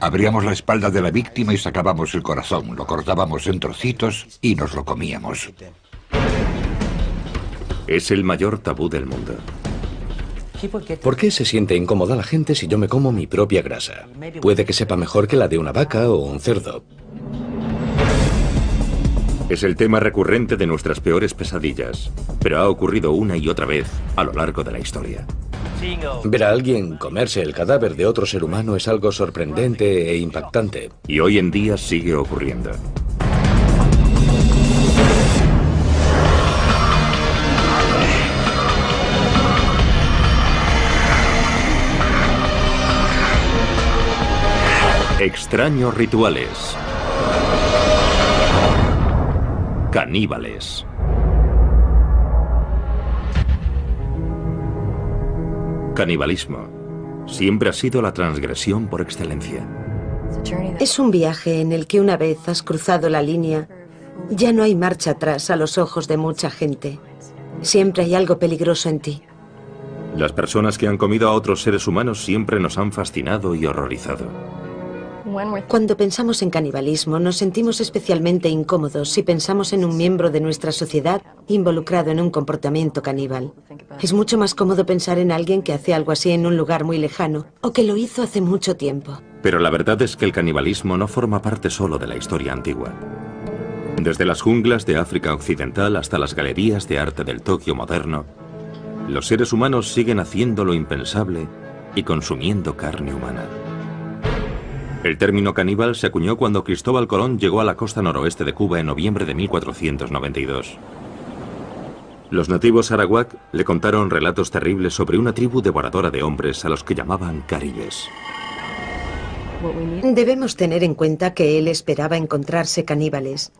Abríamos la espalda de la víctima y sacábamos el corazón, lo cortábamos en trocitos y nos lo comíamos. Es el mayor tabú del mundo. ¿Por qué se siente incómoda la gente si yo me como mi propia grasa? Puede que sepa mejor que la de una vaca o un cerdo. Es el tema recurrente de nuestras peores pesadillas, pero ha ocurrido una y otra vez a lo largo de la historia. Ver a alguien comerse el cadáver de otro ser humano es algo sorprendente e impactante. Y hoy en día sigue ocurriendo. Extraños rituales. Caníbales. Canibalismo siempre ha sido la transgresión por excelencia. Es un viaje en el que una vez has cruzado la línea, ya no hay marcha atrás a los ojos de mucha gente. Siempre hay algo peligroso en ti. Las personas que han comido a otros seres humanos siempre nos han fascinado y horrorizado. Cuando pensamos en canibalismo, nos sentimos especialmente incómodos si pensamos en un miembro de nuestra sociedad involucrado en un comportamiento caníbal. Es mucho más cómodo pensar en alguien que hace algo así en un lugar muy lejano o que lo hizo hace mucho tiempo. Pero la verdad es que el canibalismo no forma parte solo de la historia antigua. Desde las junglas de África Occidental hasta las galerías de arte del Tokio moderno, los seres humanos siguen haciendo lo impensable y consumiendo carne humana. El término caníbal se acuñó cuando Cristóbal Colón llegó a la costa noroeste de Cuba en noviembre de 1492. Los nativos arawak le contaron relatos terribles sobre una tribu devoradora de hombres a los que llamaban caribes. Debemos tener en cuenta que él esperaba encontrarse caníbales.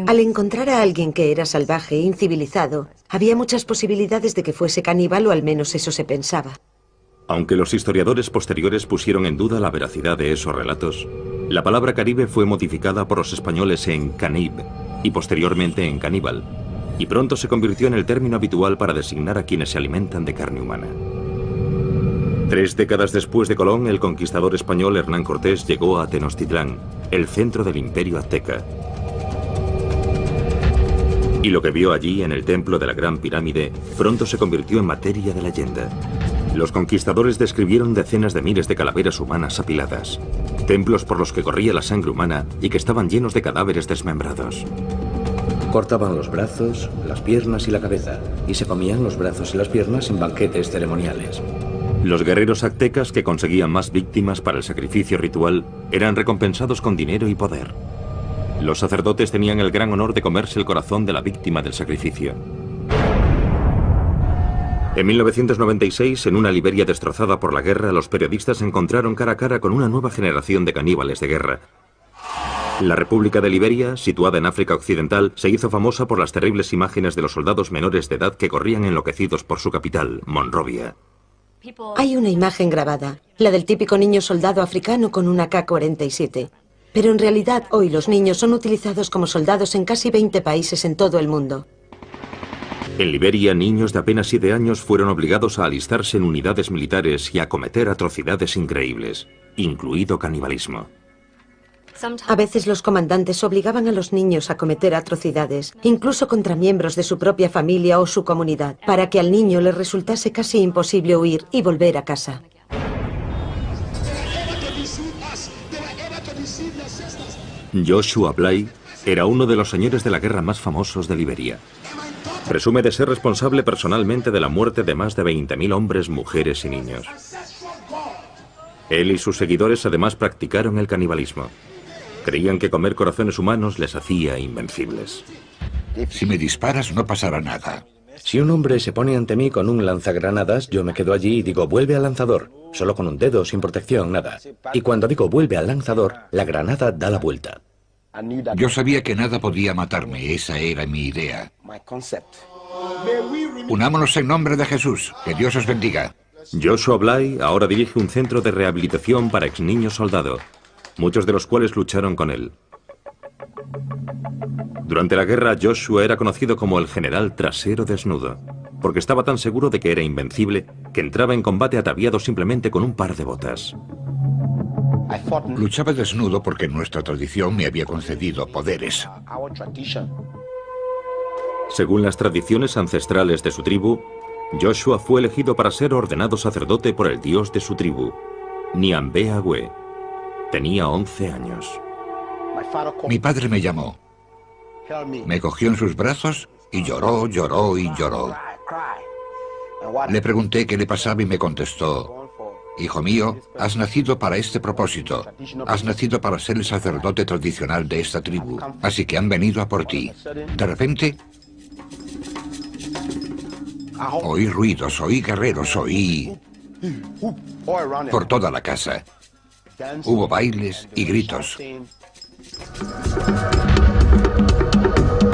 Al encontrar a alguien que era salvaje e incivilizado, había muchas posibilidades de que fuese caníbal o al menos eso se pensaba. Aunque los historiadores posteriores pusieron en duda la veracidad de esos relatos, la palabra caribe fue modificada por los españoles en canib y posteriormente en caníbal, y pronto se convirtió en el término habitual para designar a quienes se alimentan de carne humana. 3 décadas después de Colón, el conquistador español Hernán Cortés llegó a Tenochtitlán, el centro del imperio azteca. Y lo que vio allí en el templo de la Gran Pirámide pronto se convirtió en materia de leyenda. Los conquistadores describieron decenas de miles de calaveras humanas apiladas, templos por los que corría la sangre humana y que estaban llenos de cadáveres desmembrados. Cortaban los brazos, las piernas y la cabeza, y se comían los brazos y las piernas en banquetes ceremoniales. Los guerreros aztecas que conseguían más víctimas para el sacrificio ritual eran recompensados con dinero y poder. Los sacerdotes tenían el gran honor de comerse el corazón de la víctima del sacrificio. En 1996, en una Liberia destrozada por la guerra, los periodistas se encontraron cara a cara con una nueva generación de caníbales de guerra. La República de Liberia, situada en África Occidental, se hizo famosa por las terribles imágenes de los soldados menores de edad que corrían enloquecidos por su capital, Monrovia. Hay una imagen grabada, la del típico niño soldado africano con una AK-47. Pero en realidad hoy los niños son utilizados como soldados en casi 20 países en todo el mundo. En Liberia, niños de apenas 7 años fueron obligados a alistarse en unidades militares y a cometer atrocidades increíbles, incluido canibalismo. A veces los comandantes obligaban a los niños a cometer atrocidades, incluso contra miembros de su propia familia o su comunidad, para que al niño le resultase casi imposible huir y volver a casa. Joshua Bly era uno de los señores de la guerra más famosos de Liberia. Presume de ser responsable personalmente de la muerte de más de 20.000 hombres, mujeres y niños. Él y sus seguidores además practicaron el canibalismo. Creían que comer corazones humanos les hacía invencibles. Si me disparas no pasará nada. Si un hombre se pone ante mí con un lanzagranadas, yo me quedo allí y digo, vuelve al lanzador, solo con un dedo, sin protección, nada. Y cuando digo vuelve al lanzador, la granada da la vuelta. Yo sabía que nada podía matarme, esa era mi idea. Unámonos en nombre de Jesús, que Dios os bendiga. Joshua Bly ahora dirige un centro de rehabilitación para ex niños soldado, muchos de los cuales lucharon con él. Durante la guerra, Joshua era conocido como el general trasero desnudo, porque estaba tan seguro de que era invencible que entraba en combate ataviado simplemente con un par de botas. Luchaba desnudo porque nuestra tradición me había concedido poderes. Según las tradiciones ancestrales de su tribu, Joshua fue elegido para ser ordenado sacerdote por el dios de su tribu, Nyambe-Agwe. Tenía 11 años. Mi padre me llamó. Me cogió en sus brazos y lloró, lloró y lloró. Le pregunté qué le pasaba y me contestó: hijo mío, has nacido para este propósito. Has nacido para ser el sacerdote tradicional de esta tribu. Así que han venido a por ti. De repente, oí ruidos, oí guerreros, oí por toda la casa. Hubo bailes y gritos.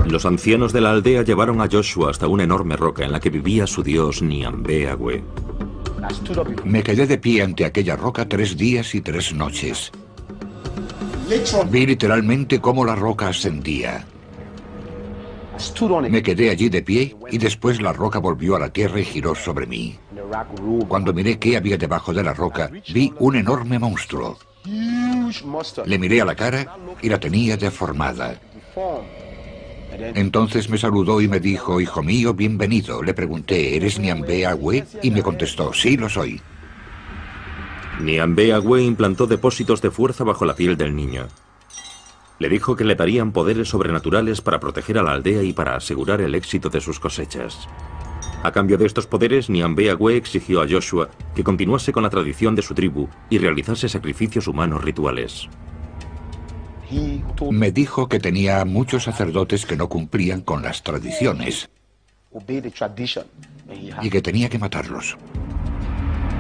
Los ancianos de la aldea llevaron a Joshua hasta una enorme roca en la que vivía su dios Nyambe-Agwe. Me quedé de pie ante aquella roca 3 días y 3 noches. Vi literalmente cómo la roca ascendía. Me quedé allí de pie y después la roca volvió a la tierra y giró sobre mí. Cuando miré qué había debajo de la roca, vi un enorme monstruo. Le miré a la cara y la tenía deformada. Entonces me saludó y me dijo: hijo mío, bienvenido. Le pregunté: ¿eres Nyambe-Agwe? Y me contestó: sí, lo soy. Nyambe-Agwe implantó depósitos de fuerza bajo la piel del niño. Le dijo que le darían poderes sobrenaturales para proteger a la aldea y para asegurar el éxito de sus cosechas. A cambio de estos poderes, Nyambe-Agwe exigió a Joshua que continuase con la tradición de su tribu y realizase sacrificios humanos rituales. Me dijo que tenía muchos sacerdotes que no cumplían con las tradiciones y que tenía que matarlos.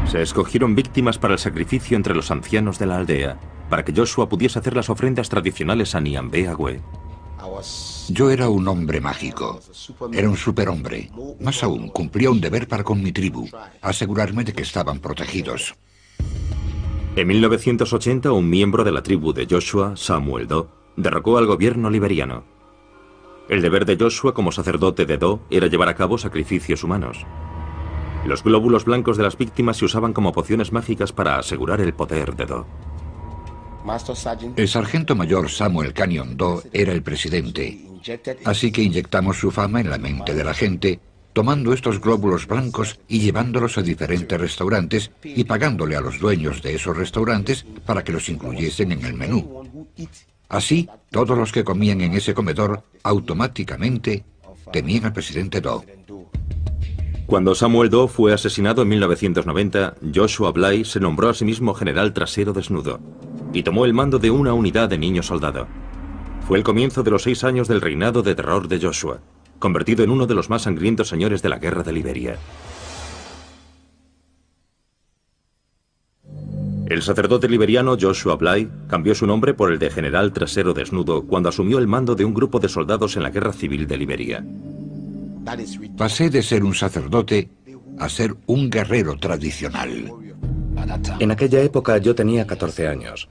Se escogieron víctimas para el sacrificio entre los ancianos de la aldea, para que Joshua pudiese hacer las ofrendas tradicionales a Nyambe-Agwe. Yo era un hombre mágico. Era un superhombre. Más aún, cumplía un deber para con mi tribu: asegurarme de que estaban protegidos. En 1980, un miembro de la tribu de Joshua, Samuel Doe, derrocó al gobierno liberiano. El deber de Joshua como sacerdote de Doe era llevar a cabo sacrificios humanos. Los glóbulos blancos de las víctimas se usaban como pociones mágicas para asegurar el poder de Doe. El sargento mayor Samuel Canyon Doe era el presidente, así que inyectamos su fama en la mente de la gente, tomando estos glóbulos blancos y llevándolos a diferentes restaurantes y pagándole a los dueños de esos restaurantes para que los incluyesen en el menú. Así, todos los que comían en ese comedor automáticamente temían al presidente Doe. Cuando Samuel Doe fue asesinado en 1990, Joshua Bly se nombró a sí mismo general trasero desnudo y tomó el mando de una unidad de niño soldado. Fue el comienzo de los 6 años del reinado de terror de Joshua, convertido en uno de los más sangrientos señores de la guerra de Liberia. El sacerdote liberiano Joshua Bly cambió su nombre por el de general trasero desnudo cuando asumió el mando de un grupo de soldados en la guerra civil de Liberia. Pasé de ser un sacerdote a ser un guerrero tradicional. En aquella época yo tenía 14 años.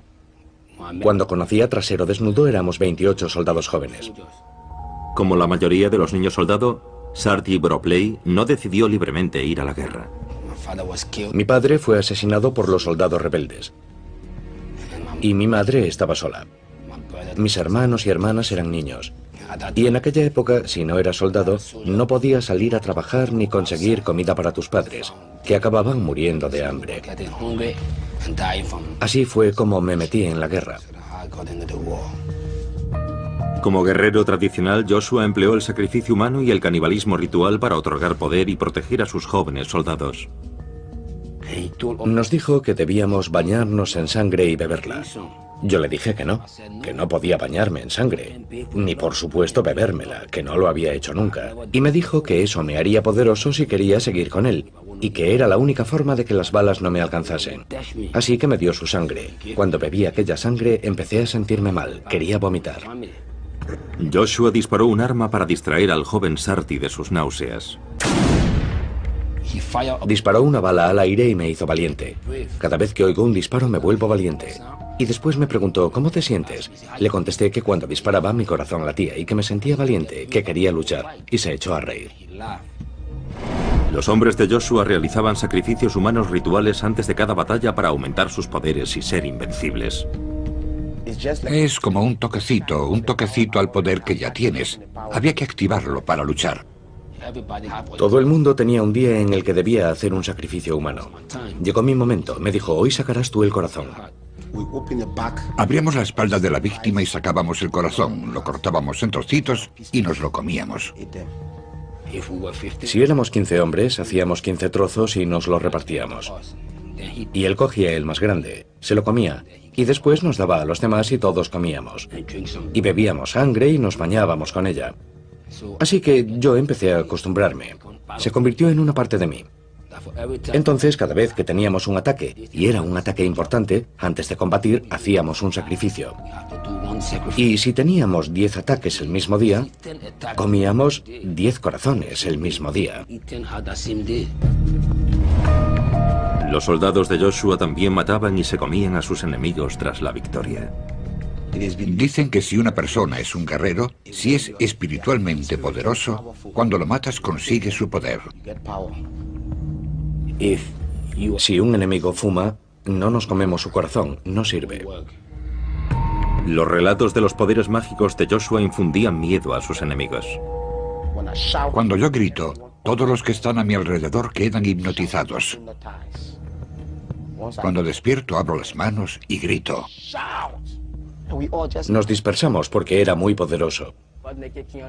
Cuando conocí a Trasero Desnudo éramos 28 soldados jóvenes. Como la mayoría de los niños soldado, Sarti Bropley no decidió libremente ir a la guerra. Mi padre fue asesinado por los soldados rebeldes. Y mi madre estaba sola. Mis hermanos y hermanas eran niños. Y en aquella época, si no eras soldado, no podías salir a trabajar ni conseguir comida para tus padres, que acababan muriendo de hambre. Así fue como me metí en la guerra. Como guerrero tradicional, Joshua empleó el sacrificio humano y el canibalismo ritual para otorgar poder y proteger a sus jóvenes soldados. Nos dijo que debíamos bañarnos en sangre y beberla. Yo le dije que no podía bañarme en sangre, ni por supuesto bebérmela, que no lo había hecho nunca. Y me dijo que eso me haría poderoso si quería seguir con él, y que era la única forma de que las balas no me alcanzasen. Así que me dio su sangre. Cuando bebí aquella sangre empecé a sentirme mal, quería vomitar. Joshua disparó un arma para distraer al joven Sarti de sus náuseas. Disparó una bala al aire y me hizo valiente. Cada vez que oigo un disparo me vuelvo valiente. Y después me preguntó: ¿cómo te sientes? Le contesté que cuando disparaba mi corazón latía y que me sentía valiente, que quería luchar, y se echó a reír. Los hombres de Joshua realizaban sacrificios humanos rituales antes de cada batalla para aumentar sus poderes y ser invencibles. Es como un toquecito al poder que ya tienes. Había que activarlo para luchar. Todo el mundo tenía un día en el que debía hacer un sacrificio humano. Llegó mi momento. Me dijo, hoy sacarás tú el corazón. Abríamos la espalda de la víctima y sacábamos el corazón. Lo cortábamos en trocitos y nos lo comíamos. Si éramos 15 hombres, hacíamos 15 trozos y nos los repartíamos. Y él cogía el más grande, se lo comía, y después nos daba a los demás y todos comíamos. Y bebíamos sangre y nos bañábamos con ella. Así que yo empecé a acostumbrarme. Se convirtió en una parte de mí. Entonces, cada vez que teníamos un ataque, y era un ataque importante, antes de combatir, hacíamos un sacrificio. Y si teníamos 10 ataques el mismo día, comíamos 10 corazones el mismo día. Los soldados de Joshua también mataban y se comían a sus enemigos tras la victoria. Dicen que si una persona es un guerrero, si es espiritualmente poderoso, cuando lo matas consigue su poder. Si un enemigo fuma, no nos comemos su corazón, no sirve. Los relatos de los poderes mágicos de Joshua infundían miedo a sus enemigos. Cuando yo grito, todos los que están a mi alrededor quedan hipnotizados. Cuando despierto, abro las manos y grito. Nos dispersamos porque era muy poderoso.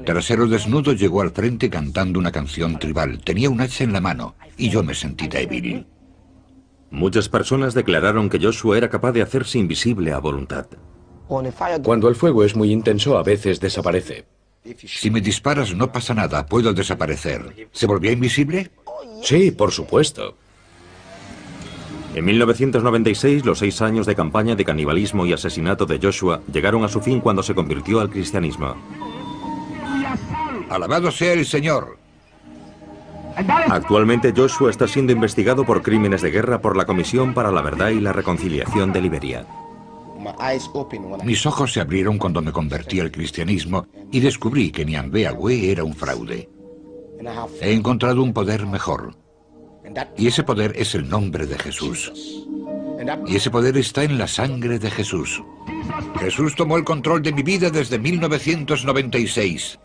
Trasero Desnudo llegó al frente cantando una canción tribal. Tenía un hacha en la mano y yo me sentí débil. Muchas personas declararon que Joshua era capaz de hacerse invisible a voluntad. Cuando el fuego es muy intenso, a veces desaparece. Si me disparas no pasa nada, puedo desaparecer. ¿Se volvía invisible? Sí, por supuesto. En 1996, los 6 años de campaña de canibalismo y asesinato de Joshua llegaron a su fin cuando se convirtió al cristianismo. ¡Alabado sea el Señor! Actualmente Joshua está siendo investigado por crímenes de guerra por la Comisión para la Verdad y la Reconciliación de Liberia. Mis ojos se abrieron cuando me convertí al cristianismo y descubrí que Nyambea-Weh era un fraude. He encontrado un poder mejor. Y ese poder es el nombre de Jesús. Y ese poder está en la sangre de Jesús. Jesús tomó el control de mi vida desde 1996.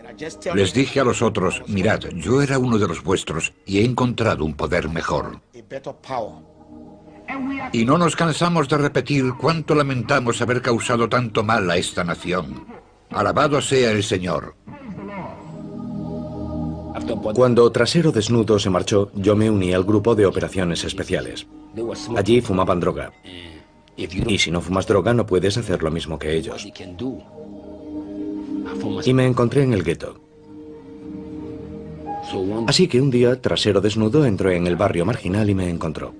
Les dije a los otros, mirad, yo era uno de los vuestros y he encontrado un poder mejor. Y no nos cansamos de repetir cuánto lamentamos haber causado tanto mal a esta nación. Alabado sea el Señor. Cuando Trasero Desnudo se marchó, yo me uní al grupo de operaciones especiales. Allí fumaban droga. Y si no fumas droga, no puedes hacer lo mismo que ellos. Y me encontré en el gueto. Así que un día, Trasero Desnudo entró en el barrio marginal y me encontró.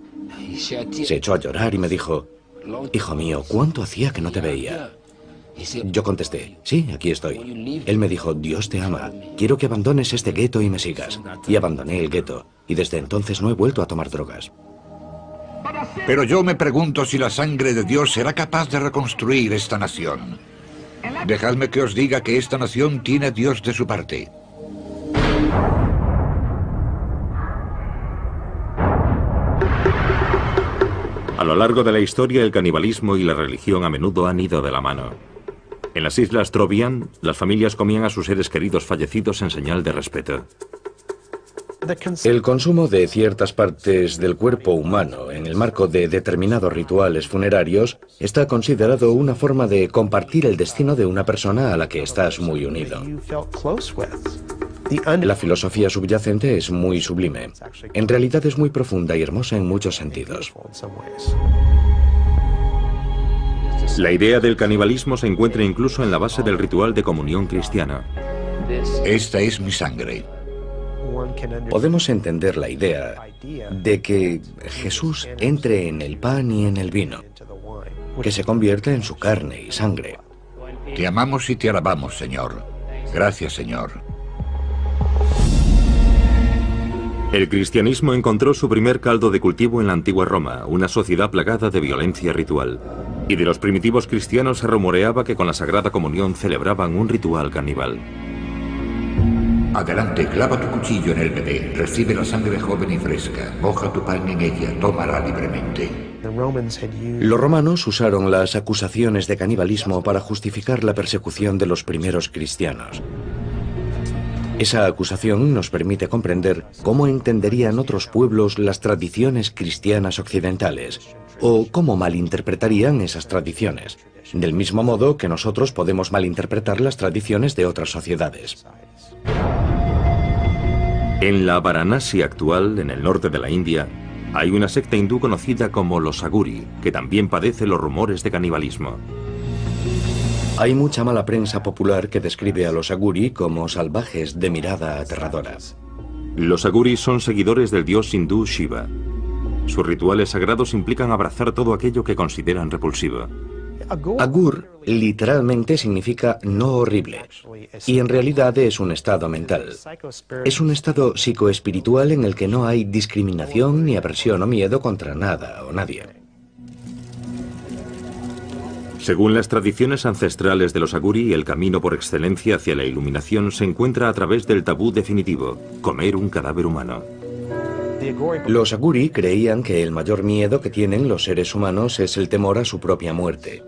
Se echó a llorar y me dijo, hijo mío, ¿cuánto hacía que no te veía? Yo contesté, sí, aquí estoy. Él me dijo, Dios te ama, quiero que abandones este gueto y me sigas. Y abandoné el gueto, y desde entonces no he vuelto a tomar drogas. Pero yo me pregunto si la sangre de Dios será capaz de reconstruir esta nación. Dejadme que os diga que esta nación tiene a Dios de su parte. A lo largo de la historia, el canibalismo y la religión a menudo han ido de la mano. En las islas Trobriand, las familias comían a sus seres queridos fallecidos en señal de respeto. El consumo de ciertas partes del cuerpo humano en el marco de determinados rituales funerarios está considerado una forma de compartir el destino de una persona a la que estás muy unido. La filosofía subyacente es muy sublime. En realidad es muy profunda y hermosa en muchos sentidos. La idea del canibalismo se encuentra incluso en la base del ritual de comunión cristiano. Esta es mi sangre. Podemos entender la idea de que Jesús entre en el pan y en el vino, que se convierta en su carne y sangre. Te amamos y te alabamos, Señor. Gracias, Señor. El cristianismo encontró su primer caldo de cultivo en la antigua Roma, una sociedad plagada de violencia ritual. Y de los primitivos cristianos se rumoreaba que con la Sagrada Comunión celebraban un ritual caníbal. Adelante, clava tu cuchillo en el bebé, recibe la sangre joven y fresca, moja tu pan en ella, tómala libremente. Los romanos usaron las acusaciones de canibalismo para justificar la persecución de los primeros cristianos. Esa acusación nos permite comprender cómo entenderían otros pueblos las tradiciones cristianas occidentales, o cómo malinterpretarían esas tradiciones, del mismo modo que nosotros podemos malinterpretar las tradiciones de otras sociedades. En la Varanasi actual, en el norte de la India, hay una secta hindú conocida como los Aguri, que también padece los rumores de canibalismo. Hay mucha mala prensa popular que describe a los Aguri como salvajes de mirada aterradora. Los Aguri son seguidores del dios hindú Shiva. Sus rituales sagrados implican abrazar todo aquello que consideran repulsivo. Agur literalmente significa no horrible, y en realidad es un estado mental. Es un estado psicoespiritual en el que no hay discriminación ni aversión o miedo contra nada o nadie. Según las tradiciones ancestrales de los Aguri, el camino por excelencia hacia la iluminación se encuentra a través del tabú definitivo, comer un cadáver humano. Los Aguri creían que el mayor miedo que tienen los seres humanos es el temor a su propia muerte,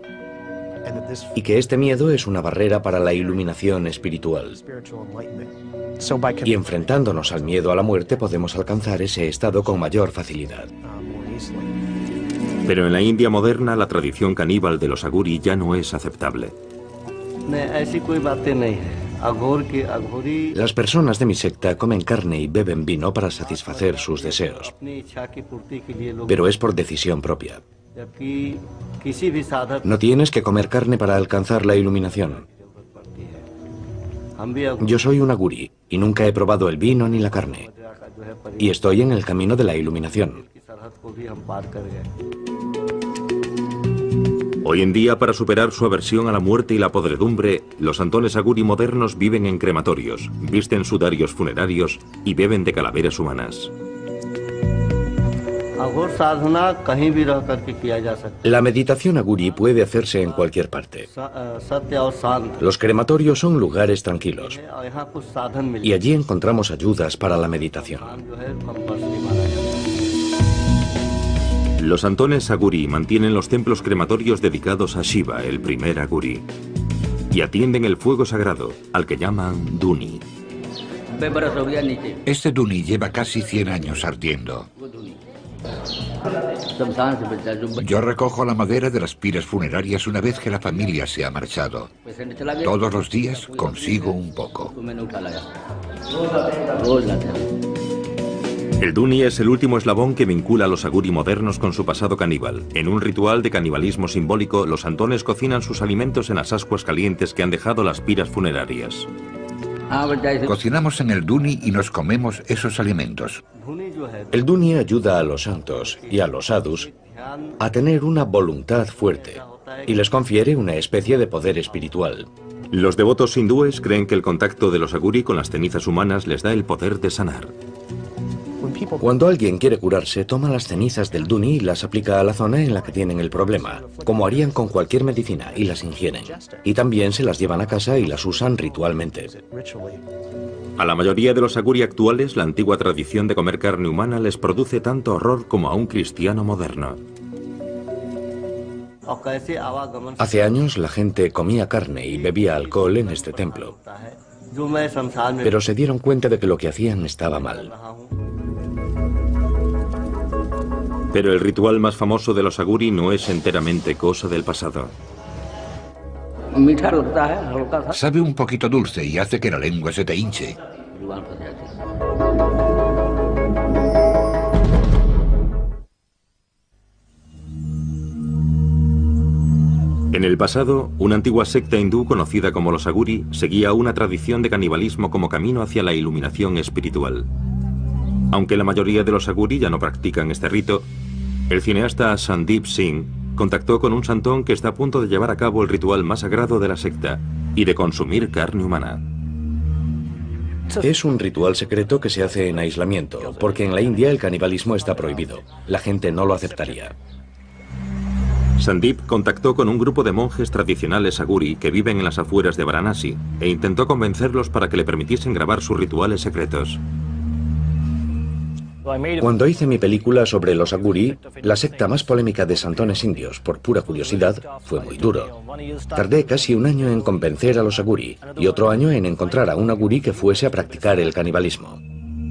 y que este miedo es una barrera para la iluminación espiritual. Y enfrentándonos al miedo a la muerte podemos alcanzar ese estado con mayor facilidad. Pero en la India moderna la tradición caníbal de los Aguri ya no es aceptable. Las personas de mi secta comen carne y beben vino para satisfacer sus deseos, pero es por decisión propia. No tienes que comer carne para alcanzar la iluminación. Yo soy un Aguri y nunca he probado el vino ni la carne, y estoy en el camino de la iluminación. Hoy en día, para superar su aversión a la muerte y la podredumbre, los santones Aguri modernos viven en crematorios, visten sudarios funerarios y beben de calaveras humanas. La meditación Aguri puede hacerse en cualquier parte. Los crematorios son lugares tranquilos, y allí encontramos ayudas para la meditación. Los santones Aguri mantienen los templos crematorios dedicados a Shiva, el primer Aguri, y atienden el fuego sagrado, al que llaman Duni. Este Duni lleva casi 100 años ardiendo. Yo recojo la madera de las piras funerarias una vez que la familia se ha marchado. Todos los días consigo un poco. El Duni es el último eslabón que vincula a los Aguri modernos con su pasado caníbal. En un ritual de canibalismo simbólico, los santones cocinan sus alimentos en las ascuas calientes que han dejado las piras funerarias. Cocinamos en el Duni y nos comemos esos alimentos. El Duni ayuda a los santos y a los sadhus a tener una voluntad fuerte y les confiere una especie de poder espiritual. Los devotos hindúes creen que el contacto de los Aguri con las cenizas humanas les da el poder de sanar. Cuando alguien quiere curarse, toma las cenizas del Duni y las aplica a la zona en la que tienen el problema, como harían con cualquier medicina, y las ingieren. Y también se las llevan a casa y las usan ritualmente. A la mayoría de los Aguri actuales, la antigua tradición de comer carne humana les produce tanto horror como a un cristiano moderno. Hace años la gente comía carne y bebía alcohol en este templo, pero se dieron cuenta de que lo que hacían estaba mal. Pero el ritual más famoso de los Aguri no es enteramente cosa del pasado. Sabe un poquito dulce y hace que la lengua se te hinche. En el pasado, una antigua secta hindú conocida como los Aguri seguía una tradición de canibalismo como camino hacia la iluminación espiritual. Aunque la mayoría de los Aguri ya no practican este rito, el cineasta Sandeep Singh contactó con un santón que está a punto de llevar a cabo el ritual más sagrado de la secta y de consumir carne humana. Es un ritual secreto que se hace en aislamiento, porque en la India el canibalismo está prohibido. La gente no lo aceptaría. Sandeep contactó con un grupo de monjes tradicionales aguri que viven en las afueras de Varanasi e intentó convencerlos para que le permitiesen grabar sus rituales secretos. Cuando hice mi película sobre los aguri, la secta más polémica de santones indios, por pura curiosidad, fue muy duro. Tardé casi un año en convencer a los aguri y otro año en encontrar a un aguri que fuese a practicar el canibalismo.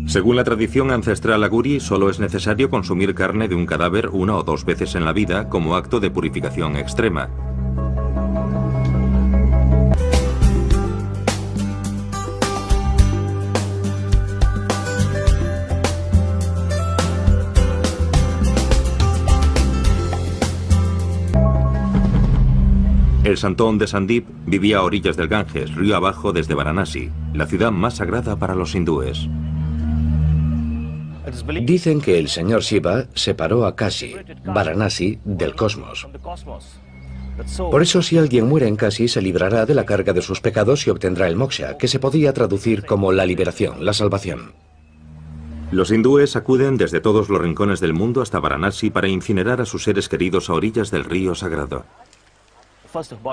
Según la tradición ancestral aguri, solo es necesario consumir carne de un cadáver 1 o 2 veces en la vida como acto de purificación extrema. El santón de Sandeep vivía a orillas del Ganges, río abajo desde Varanasi, la ciudad más sagrada para los hindúes. Dicen que el señor Shiva separó a Kashi, Varanasi, del cosmos. Por eso, si alguien muere en Kashi, se librará de la carga de sus pecados y obtendrá el moksha, que se podía traducir como la liberación, la salvación. Los hindúes acuden desde todos los rincones del mundo hasta Varanasi para incinerar a sus seres queridos a orillas del río sagrado.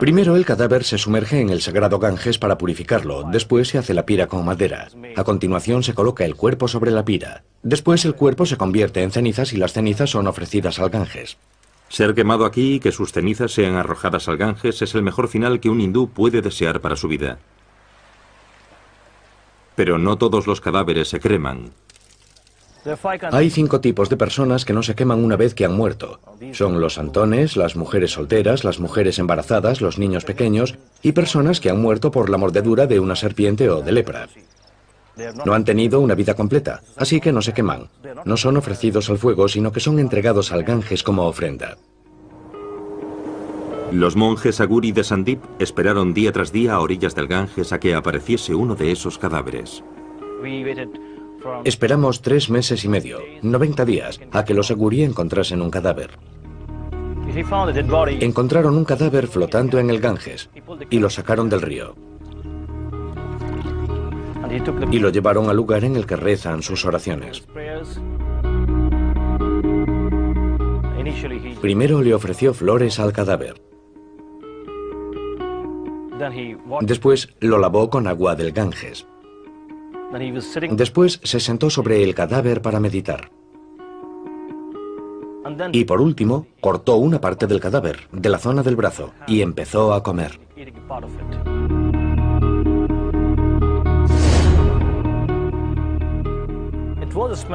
Primero el cadáver se sumerge en el sagrado Ganges para purificarlo, después se hace la pira con madera. A continuación se coloca el cuerpo sobre la pira. Después el cuerpo se convierte en cenizas y las cenizas son ofrecidas al Ganges. Ser quemado aquí y que sus cenizas sean arrojadas al Ganges es el mejor final que un hindú puede desear para su vida. Pero no todos los cadáveres se creman. Hay 5 tipos de personas que no se queman una vez que han muerto. Son los santones, las mujeres solteras, las mujeres embarazadas, los niños pequeños y personas que han muerto por la mordedura de una serpiente o de lepra. No han tenido una vida completa, así que no se queman. No son ofrecidos al fuego, sino que son entregados al Ganges como ofrenda. Los monjes aguri de Sandeep esperaron día tras día a orillas del Ganges a que apareciese uno de esos cadáveres. Esperamos 3 meses y medio, 90 días, a que los aguri encontrasen un cadáver. Encontraron un cadáver flotando en el Ganges y lo sacaron del río. Y lo llevaron al lugar en el que rezan sus oraciones. Primero le ofreció flores al cadáver. Después lo lavó con agua del Ganges. Después se sentó sobre el cadáver para meditar. Y por último, cortó una parte del cadáver, de la zona del brazo, y empezó a comer.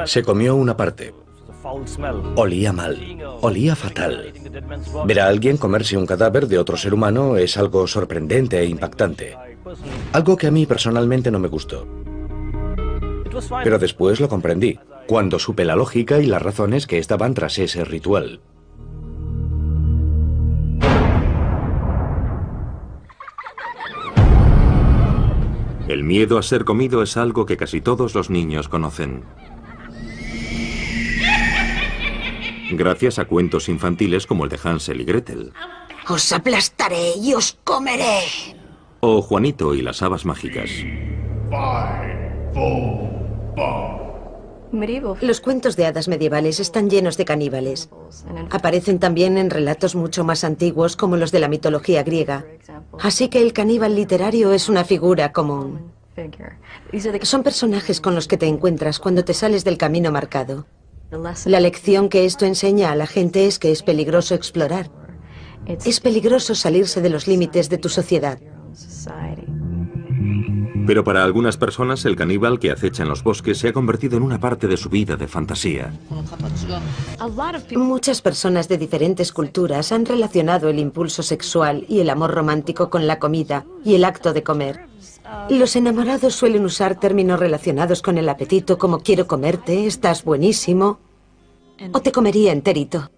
Se comió una parte. Olía mal, olía fatal. Ver a alguien comerse un cadáver de otro ser humano es algo sorprendente e impactante. Algo que a mí personalmente no me gustó. Pero después lo comprendí, cuando supe la lógica y las razones que estaban tras ese ritual. El miedo a ser comido es algo que casi todos los niños conocen. Gracias a cuentos infantiles como el de Hansel y Gretel. Os aplastaré y os comeré. O Juanito y las habas mágicas. Los cuentos de hadas medievales están llenos de caníbales. Aparecen también en relatos mucho más antiguos como los de la mitología griega. Así que el caníbal literario es una figura común. Son personajes con los que te encuentras cuando te sales del camino marcado. La lección que esto enseña a la gente es que es peligroso explorar. Es peligroso salirse de los límites de tu sociedad. Pero para algunas personas el caníbal que acecha en los bosques se ha convertido en una parte de su vida de fantasía. Muchas personas de diferentes culturas han relacionado el impulso sexual y el amor romántico con la comida y el acto de comer. Los enamorados suelen usar términos relacionados con el apetito como quiero comerte, estás buenísimo o te comería enterito.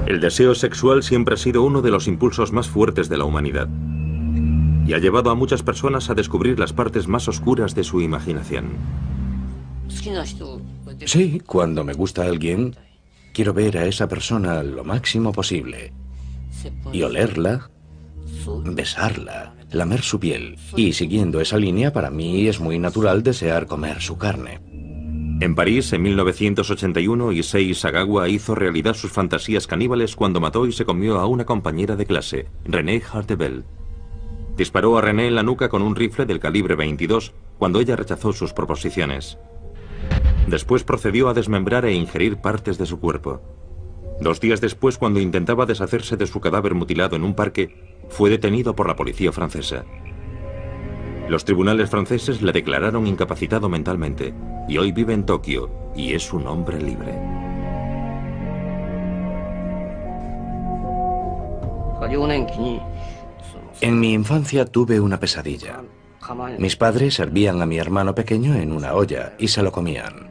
El deseo sexual siempre ha sido uno de los impulsos más fuertes de la humanidad y ha llevado a muchas personas a descubrir las partes más oscuras de su imaginación. Sí, cuando me gusta alguien, quiero ver a esa persona lo máximo posible y olerla, besarla, lamer su piel. Y siguiendo esa línea, para mí es muy natural desear comer su carne. En París, en 1981, Issei Sagawa hizo realidad sus fantasías caníbales cuando mató y se comió a una compañera de clase, Renée Hartebel. Disparó a Renée en la nuca con un rifle del calibre 22 cuando ella rechazó sus proposiciones. Después procedió a desmembrar e ingerir partes de su cuerpo. 2 días después, cuando intentaba deshacerse de su cadáver mutilado en un parque, fue detenido por la policía francesa. Los tribunales franceses le declararon incapacitado mentalmente y hoy vive en Tokio y es un hombre libre. En mi infancia tuve una pesadilla. Mis padres servían a mi hermano pequeño en una olla y se lo comían.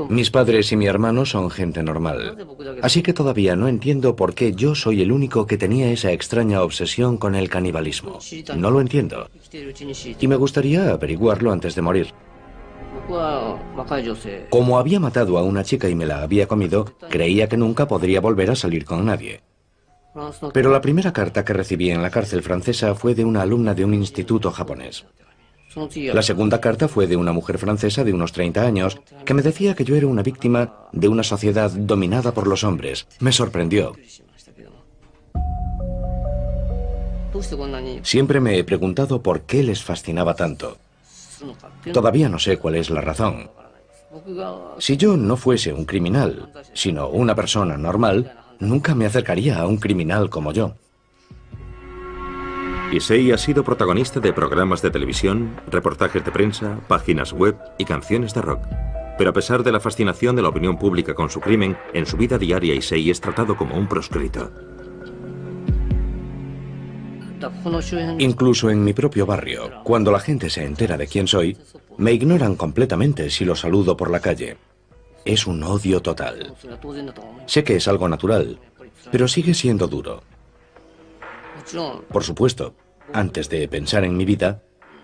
Mis padres y mi hermano son gente normal, así que todavía no entiendo por qué yo soy el único que tenía esa extraña obsesión con el canibalismo. No lo entiendo. Y me gustaría averiguarlo antes de morir. Como había matado a una chica y me la había comido, creía que nunca podría volver a salir con nadie. Pero la primera carta que recibí en la cárcel francesa fue de una alumna de un instituto japonés. La segunda carta fue de una mujer francesa de unos 30 años que me decía que yo era una víctima de una sociedad dominada por los hombres. Me sorprendió. Siempre me he preguntado por qué les fascinaba tanto. Todavía no sé cuál es la razón. Si yo no fuese un criminal, sino una persona normal, nunca me acercaría a un criminal como yo. Issei ha sido protagonista de programas de televisión, reportajes de prensa, páginas web y canciones de rock. Pero a pesar de la fascinación de la opinión pública con su crimen, en su vida diaria Issei es tratado como un proscrito. Incluso en mi propio barrio, cuando la gente se entera de quién soy, me ignoran completamente si los saludo por la calle. Es un odio total. Sé que es algo natural, pero sigue siendo duro. Por supuesto, antes de pensar en mi vida,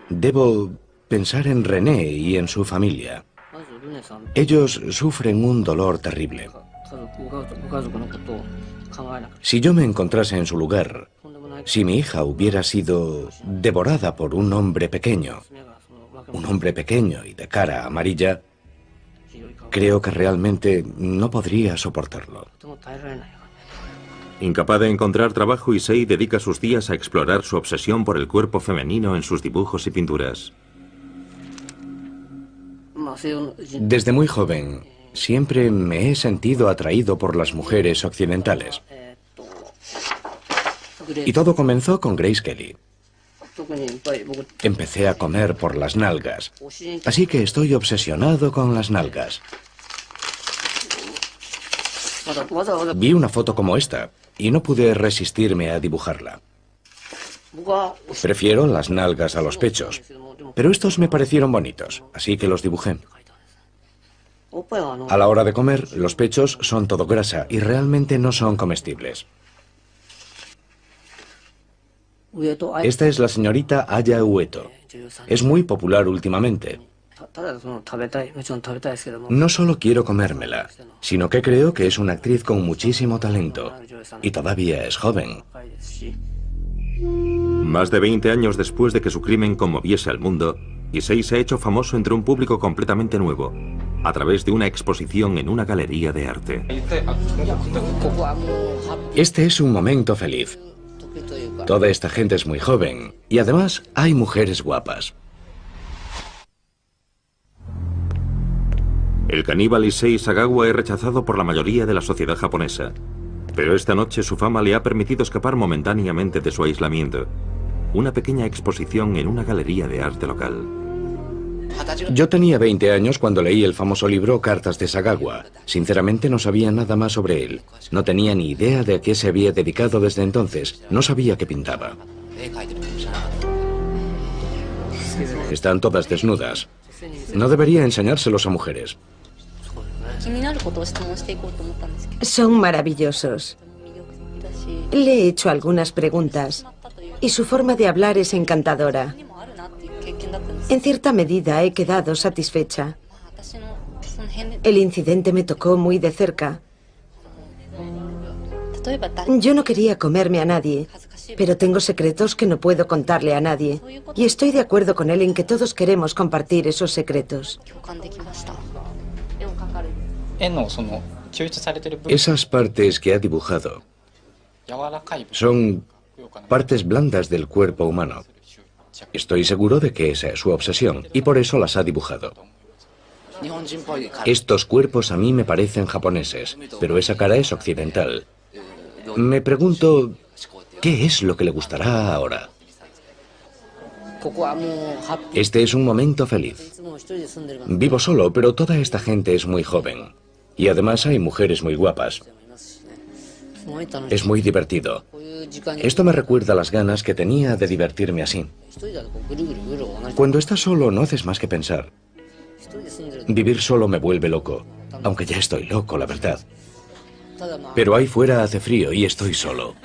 debo pensar en René y en su familia. Ellos sufren un dolor terrible. Si yo me encontrase en su lugar, si mi hija hubiera sido devorada por un hombre pequeño y de cara amarilla, creo que realmente no podría soportarlo. Incapaz de encontrar trabajo, Issei dedica sus días a explorar su obsesión por el cuerpo femenino en sus dibujos y pinturas. Desde muy joven, siempre me he sentido atraído por las mujeres occidentales. Y todo comenzó con Grace Kelly. Empecé a comer por las nalgas, así que estoy obsesionado con las nalgas. Vi una foto como esta y no pude resistirme a dibujarla. Prefiero las nalgas a los pechos, pero estos me parecieron bonitos, así que los dibujé. A la hora de comer, los pechos son todo grasa y realmente no son comestibles. Esta es la señorita Aya Ueto. Es muy popular últimamente. No solo quiero comérmela, sino que creo que es una actriz con muchísimo talento. Y todavía es joven. Más de 20 años después de que su crimen conmoviese al mundo, Issei se ha hecho famoso entre un público completamente nuevo, a través de una exposición en una galería de arte. Este es un momento feliz. Toda esta gente es muy joven y además hay mujeres guapas. El caníbal Issei Sagawa es rechazado por la mayoría de la sociedad japonesa, pero esta noche su fama le ha permitido escapar momentáneamente de su aislamiento. Una pequeña exposición en una galería de arte local. Yo tenía 20 años cuando leí el famoso libro Cartas de Sagawa. Sinceramente no sabía nada más sobre él. No tenía ni idea de a qué se había dedicado desde entonces. No sabía que pintaba. Están todas desnudas. No debería enseñárselos a mujeres. Son maravillosos. Le he hecho algunas preguntas y su forma de hablar es encantadora. En cierta medida he quedado satisfecha. El incidente me tocó muy de cerca. Yo no quería comerme a nadie, pero tengo secretos que no puedo contarle a nadie. Y estoy de acuerdo con él en que todos queremos compartir esos secretos. Esas partes que ha dibujado son partes blandas del cuerpo humano. Estoy seguro de que esa es su obsesión y por eso las ha dibujado. Estos cuerpos a mí me parecen japoneses, pero esa cara es occidental. Me pregunto, ¿qué es lo que le gustará ahora? Este es un momento feliz. Vivo solo, pero toda esta gente es muy joven. Y además hay mujeres muy guapas. Es muy divertido. Esto me recuerda las ganas que tenía de divertirme así. Cuando estás solo no haces más que pensar. Vivir solo me vuelve loco, aunque ya estoy loco, la verdad. Pero ahí fuera hace frío y estoy solo.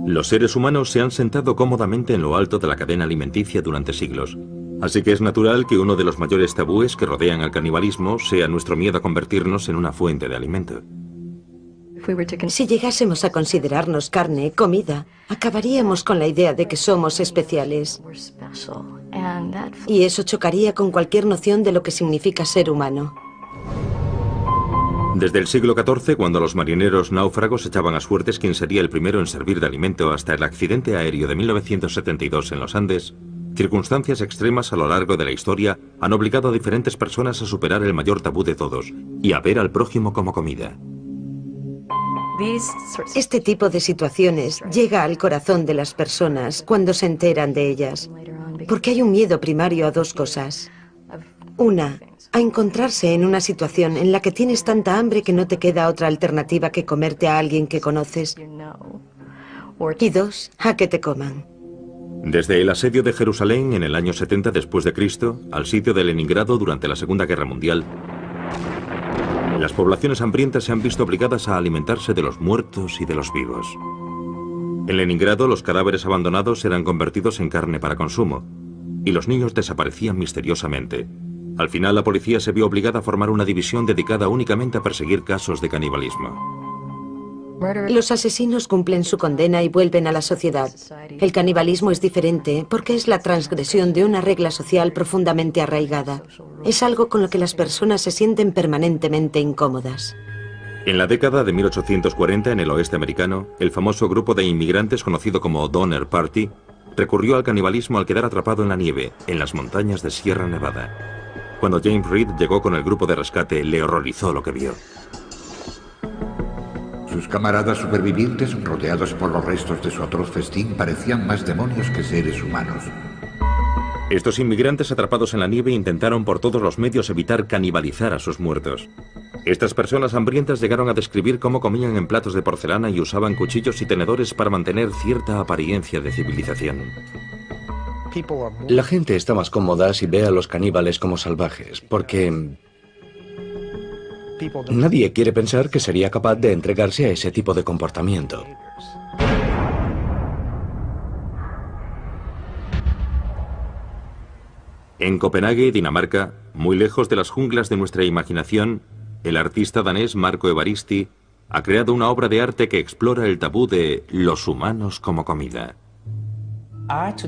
Los seres humanos se han sentado cómodamente en lo alto de la cadena alimenticia durante siglos. Así que es natural que uno de los mayores tabúes que rodean al canibalismo sea nuestro miedo a convertirnos en una fuente de alimento. Si llegásemos a considerarnos carne, comida, acabaríamos con la idea de que somos especiales. Y eso chocaría con cualquier noción de lo que significa ser humano. Desde el siglo XIV, cuando los marineros náufragos echaban a suertes quién sería el primero en servir de alimento, hasta el accidente aéreo de 1972 en los Andes, circunstancias extremas a lo largo de la historia han obligado a diferentes personas a superar el mayor tabú de todos y a ver al prójimo como comida. Este tipo de situaciones llega al corazón de las personas cuando se enteran de ellas, porque hay un miedo primario a dos cosas. Una, a encontrarse en una situación en la que tienes tanta hambre que no te queda otra alternativa que comerte a alguien que conoces. Y dos, a que te coman. Desde el asedio de Jerusalén en el año 70 después de Cristo al sitio de Leningrado durante la Segunda Guerra Mundial, las poblaciones hambrientas se han visto obligadas a alimentarse de los muertos y de los vivos. En Leningrado, los cadáveres abandonados eran convertidos en carne para consumo, y los niños desaparecían misteriosamente. Al final, la policía se vio obligada a formar una división dedicada únicamente a perseguir casos de canibalismo. Los asesinos cumplen su condena y vuelven a la sociedad. El canibalismo es diferente porque es la transgresión de una regla social profundamente arraigada. Es algo con lo que las personas se sienten permanentemente incómodas. En la década de 1840, en el oeste americano, el famoso grupo de inmigrantes conocido como Donner Party recurrió al canibalismo al quedar atrapado en la nieve, en las montañas de Sierra Nevada. Cuando James Reed llegó con el grupo de rescate, le horrorizó lo que vio. Sus camaradas supervivientes, rodeados por los restos de su atroz festín, parecían más demonios que seres humanos. Estos inmigrantes atrapados en la nieve intentaron por todos los medios evitar canibalizar a sus muertos. Estas personas hambrientas llegaron a describir cómo comían en platos de porcelana y usaban cuchillos y tenedores para mantener cierta apariencia de civilización. La gente está más cómoda si ve a los caníbales como salvajes, porque nadie quiere pensar que sería capaz de entregarse a ese tipo de comportamiento. En Copenhague, Dinamarca, muy lejos de las junglas de nuestra imaginación, el artista danés Marco Evaristi ha creado una obra de arte que explora el tabú de los humanos como comida.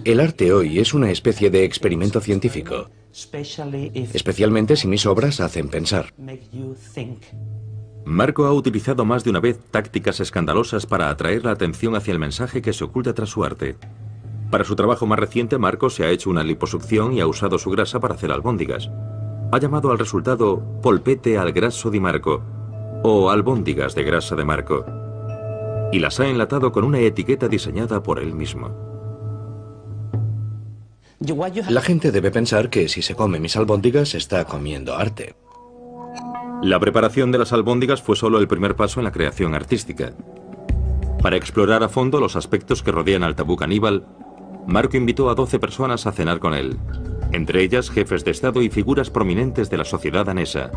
El arte hoy es una especie de experimento científico, especialmente si mis obras hacen pensar. Marco ha utilizado más de una vez tácticas escandalosas para atraer la atención hacia el mensaje que se oculta tras su arte. Para su trabajo más reciente, Marco se ha hecho una liposucción y ha usado su grasa para hacer albóndigas. Ha llamado al resultado polpette al grasso di Marco, o albóndigas de grasa de Marco, y las ha enlatado con una etiqueta diseñada por él mismo. La gente debe pensar que si se come mis albóndigas está comiendo arte. La preparación de las albóndigas fue solo el primer paso en la creación artística. Para explorar a fondo los aspectos que rodean al tabú caníbal, Marco invitó a 12 personas a cenar con él, entre ellas jefes de Estado y figuras prominentes de la sociedad danesa.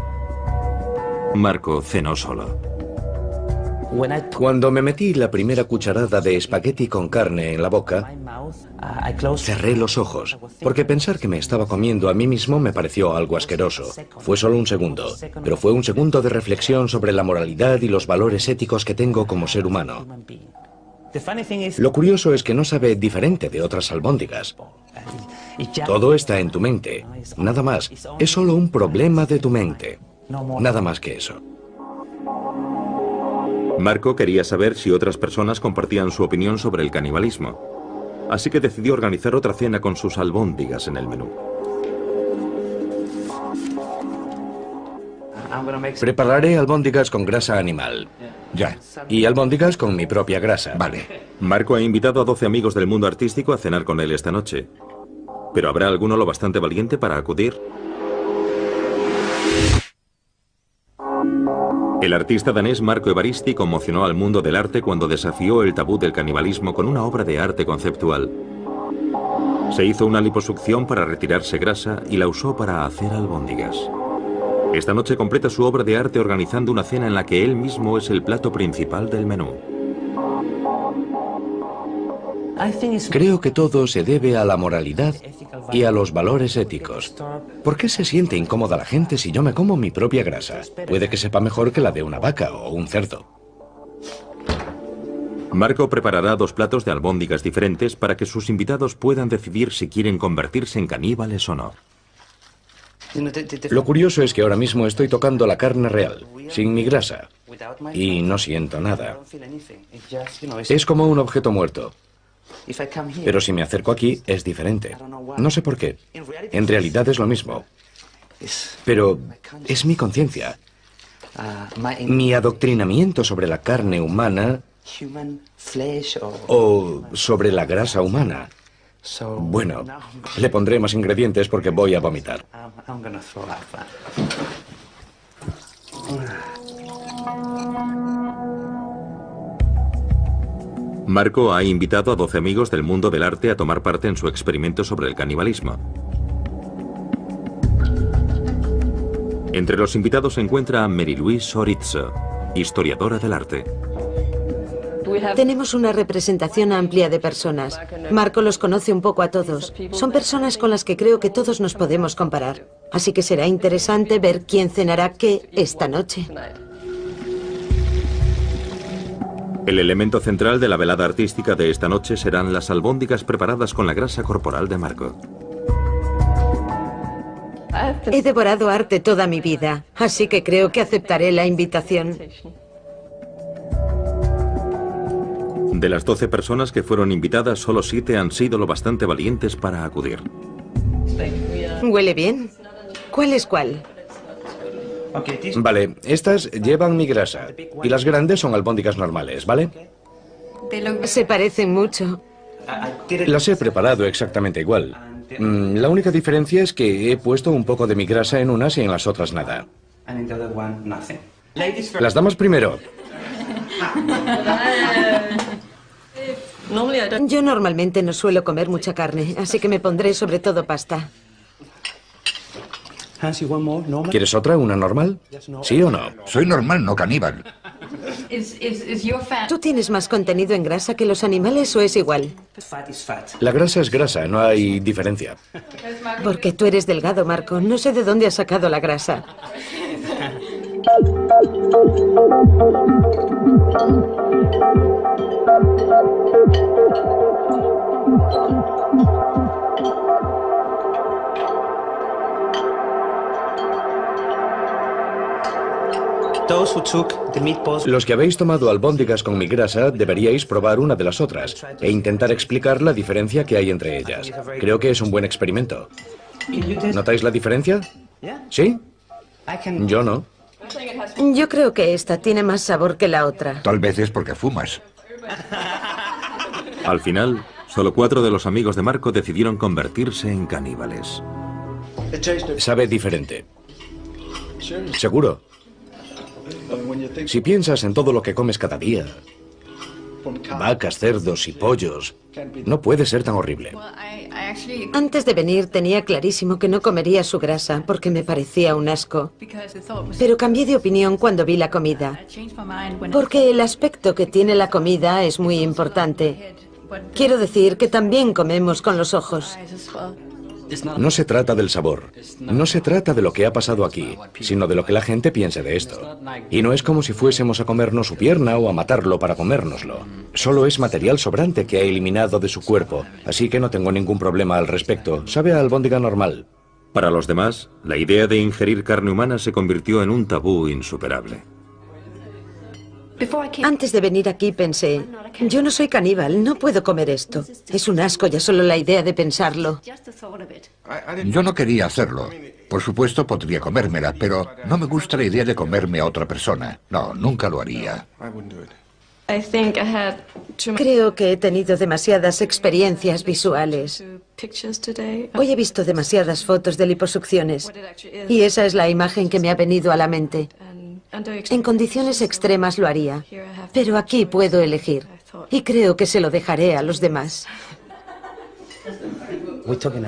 Marco cenó solo. Cuando me metí la primera cucharada de espagueti con carne en la boca, cerré los ojos, porque pensar que me estaba comiendo a mí mismo me pareció algo asqueroso. Fue solo un segundo, pero fue un segundo de reflexión sobre la moralidad y los valores éticos que tengo como ser humano. Lo curioso es que no sabe diferente de otras albóndigas. Todo está en tu mente, nada más. Es solo un problema de tu mente, nada más que eso. Marco quería saber si otras personas compartían su opinión sobre el canibalismo, así que decidió organizar otra cena con sus albóndigas en el menú. Prepararé albóndigas con grasa animal. Ya. Y albóndigas con mi propia grasa. Vale. Marco ha invitado a 12 amigos del mundo artístico a cenar con él esta noche. ¿Pero habrá alguno lo bastante valiente para acudir? El artista danés Marco Evaristi conmocionó al mundo del arte cuando desafió el tabú del canibalismo con una obra de arte conceptual. Se hizo una liposucción para retirarse grasa y la usó para hacer albóndigas. Esta noche completa su obra de arte organizando una cena en la que él mismo es el plato principal del menú. Creo que todo se debe a la moralidad y a los valores éticos. ¿Por qué se siente incómoda la gente si yo me como mi propia grasa? Puede que sepa mejor que la de una vaca o un cerdo. Marco preparará 2 platos de albóndigas diferentes para que sus invitados puedan decidir si quieren convertirse en caníbales o no. Lo curioso es que ahora mismo estoy tocando la carne real, sin mi grasa, y no siento nada. Es como un objeto muerto. Pero si me acerco aquí, es diferente. No sé por qué. En realidad es lo mismo. Pero es mi conciencia. Mi adoctrinamiento sobre la carne humana o sobre la grasa humana. Bueno, le pondré más ingredientes porque voy a vomitar. Marco ha invitado a 12 amigos del mundo del arte a tomar parte en su experimento sobre el canibalismo. Entre los invitados se encuentra Mary-Louise Orizzo, historiadora del arte. Tenemos una representación amplia de personas. Marco los conoce un poco a todos. Son personas con las que creo que todos nos podemos comparar. Así que será interesante ver quién cenará qué esta noche. El elemento central de la velada artística de esta noche serán las albóndigas preparadas con la grasa corporal de Marco. He devorado arte toda mi vida, así que creo que aceptaré la invitación. De las 12 personas que fueron invitadas, solo 7 han sido lo bastante valientes para acudir. ¿Huele bien? ¿Cuál es cuál? Vale, estas llevan mi grasa y las grandes son albóndigas normales, ¿vale? Se parecen mucho. Las he preparado exactamente igual. La única diferencia es que he puesto un poco de mi grasa en unas y en las otras nada. Las damas primero. Yo normalmente no suelo comer mucha carne, así que me pondré sobre todo pasta. ¿Quieres otra, una normal? ¿Sí o no? Soy normal, no caníbal. ¿Tú tienes más contenido en grasa que los animales o es igual? La grasa es grasa, no hay diferencia. Porque tú eres delgado, Marco. No sé de dónde has sacado la grasa. Los que habéis tomado albóndigas con mi grasa deberíais probar una de las otras e intentar explicar la diferencia que hay entre ellas. Creo que es un buen experimento. ¿Notáis la diferencia? ¿Sí? Yo no. Yo creo que esta tiene más sabor que la otra. Tal vez es porque fumas. Al final, solo 4 de los amigos de Marco decidieron convertirse en caníbales. Sabe diferente. ¿Seguro? Si piensas en todo lo que comes cada día, Vacas, cerdos y pollos. No puede ser tan horrible. Antes de venir tenía clarísimo que no comería su grasa porque me parecía un asco. Pero cambié de opinión cuando vi la comida. Porque el aspecto que tiene la comida es muy importante. Quiero decir que también comemos con los ojos. No se trata del sabor, no se trata de lo que ha pasado aquí, sino de lo que la gente piense de esto. Y no es como si fuésemos a comernos su pierna o a matarlo para comérnoslo. Solo es material sobrante que ha eliminado de su cuerpo, así que no tengo ningún problema al respecto. Sabe a albóndiga normal. Para los demás, la idea de ingerir carne humana se convirtió en un tabú insuperable. Antes de venir aquí pensé, yo no soy caníbal, no puedo comer esto. Es un asco ya solo la idea de pensarlo. Yo no quería hacerlo. Por supuesto podría comérmela, pero no me gusta la idea de comerme a otra persona. No, nunca lo haría. Creo que he tenido demasiadas experiencias visuales. Hoy he visto demasiadas fotos de liposucciones y esa es la imagen que me ha venido a la mente. En condiciones extremas lo haría, pero aquí puedo elegir y creo que se lo dejaré a los demás.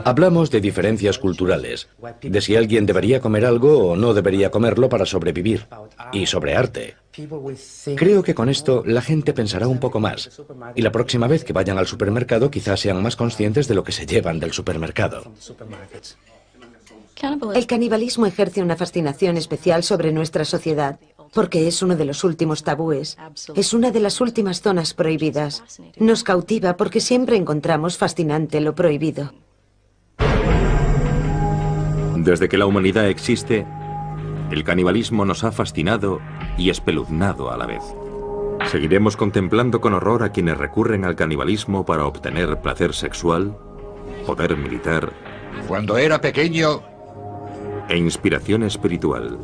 Hablamos de diferencias culturales, de si alguien debería comer algo o no debería comerlo para sobrevivir, y sobre arte. Creo que con esto la gente pensará un poco más, y la próxima vez que vayan al supermercado quizás sean más conscientes de lo que se llevan del supermercado. El canibalismo ejerce una fascinación especial sobre nuestra sociedad, porque es uno de los últimos tabúes. Es una de las últimas zonas prohibidas. Nos cautiva porque siempre encontramos fascinante lo prohibido. Desde que la humanidad existe, el canibalismo nos ha fascinado y espeluznado a la vez. ¿Seguiremos contemplando con horror a quienes recurren al canibalismo para obtener placer sexual, poder militar Cuando era pequeño, e inspiración espiritual?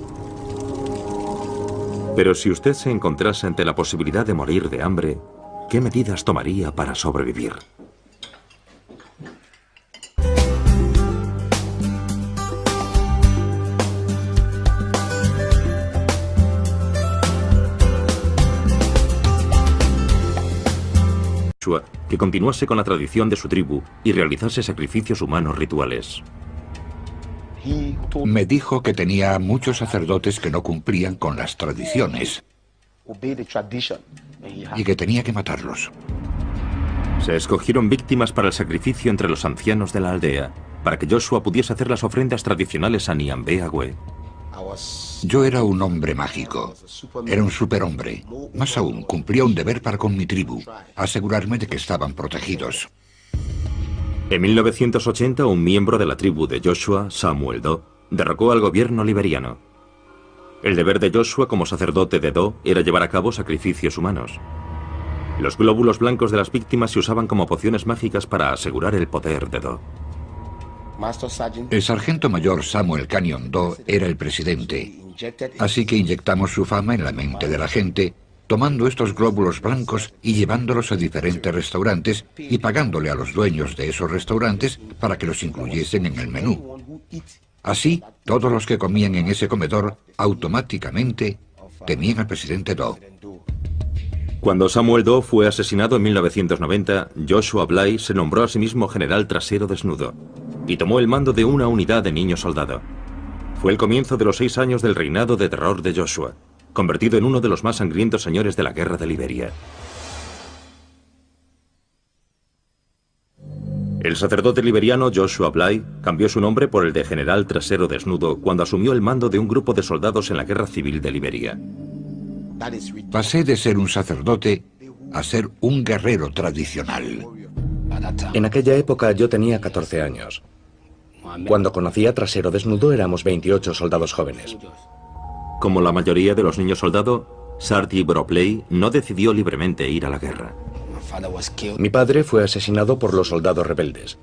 Pero si usted se encontrase ante la posibilidad de morir de hambre, ¿qué medidas tomaría para sobrevivir? Que continuase con la tradición de su tribu y realizase sacrificios humanos rituales. me dijo que tenía muchos sacerdotes que no cumplían con las tradiciones y que tenía que matarlos. Se escogieron víctimas para el sacrificio entre los ancianos de la aldea, para que Joshua pudiese hacer las ofrendas tradicionales a Niambeagüe. Yo era un hombre mágico, era un superhombre. Más aún, cumplía un deber para con mi tribu, asegurarme de que estaban protegidos. En 1980, un miembro de la tribu de Joshua, Samuel Doe, derrocó al gobierno liberiano. El deber de Joshua como sacerdote de Doe era llevar a cabo sacrificios humanos. Los glóbulos blancos de las víctimas se usaban como pociones mágicas para asegurar el poder de Doe. El sargento mayor Samuel Canyon Doe era el presidente, así que inyectamos su fama en la mente de la gente, tomando estos glóbulos blancos y llevándolos a diferentes restaurantes y pagándole a los dueños de esos restaurantes para que los incluyesen en el menú. Así, todos los que comían en ese comedor automáticamente temían al presidente Doe. Cuando Samuel Doe fue asesinado en 1990, Joshua Bly se nombró a sí mismo general trasero desnudo y tomó el mando de una unidad de niño soldado. Fue el comienzo de los 6 años del reinado de terror de Joshua, convertido en uno de los más sangrientos señores de la guerra de Liberia. El sacerdote liberiano Joshua Bly cambió su nombre por el de general trasero desnudo cuando asumió el mando de un grupo de soldados en la guerra civil de Liberia. Pasé de ser un sacerdote a ser un guerrero tradicional. En aquella época yo tenía 14 años. Cuando conocí a Trasero Desnudo éramos 28 soldados jóvenes. Como la mayoría de los niños soldados, Sarti Bropley no decidió libremente ir a la guerra. Mi padre fue asesinado por los soldados rebeldes.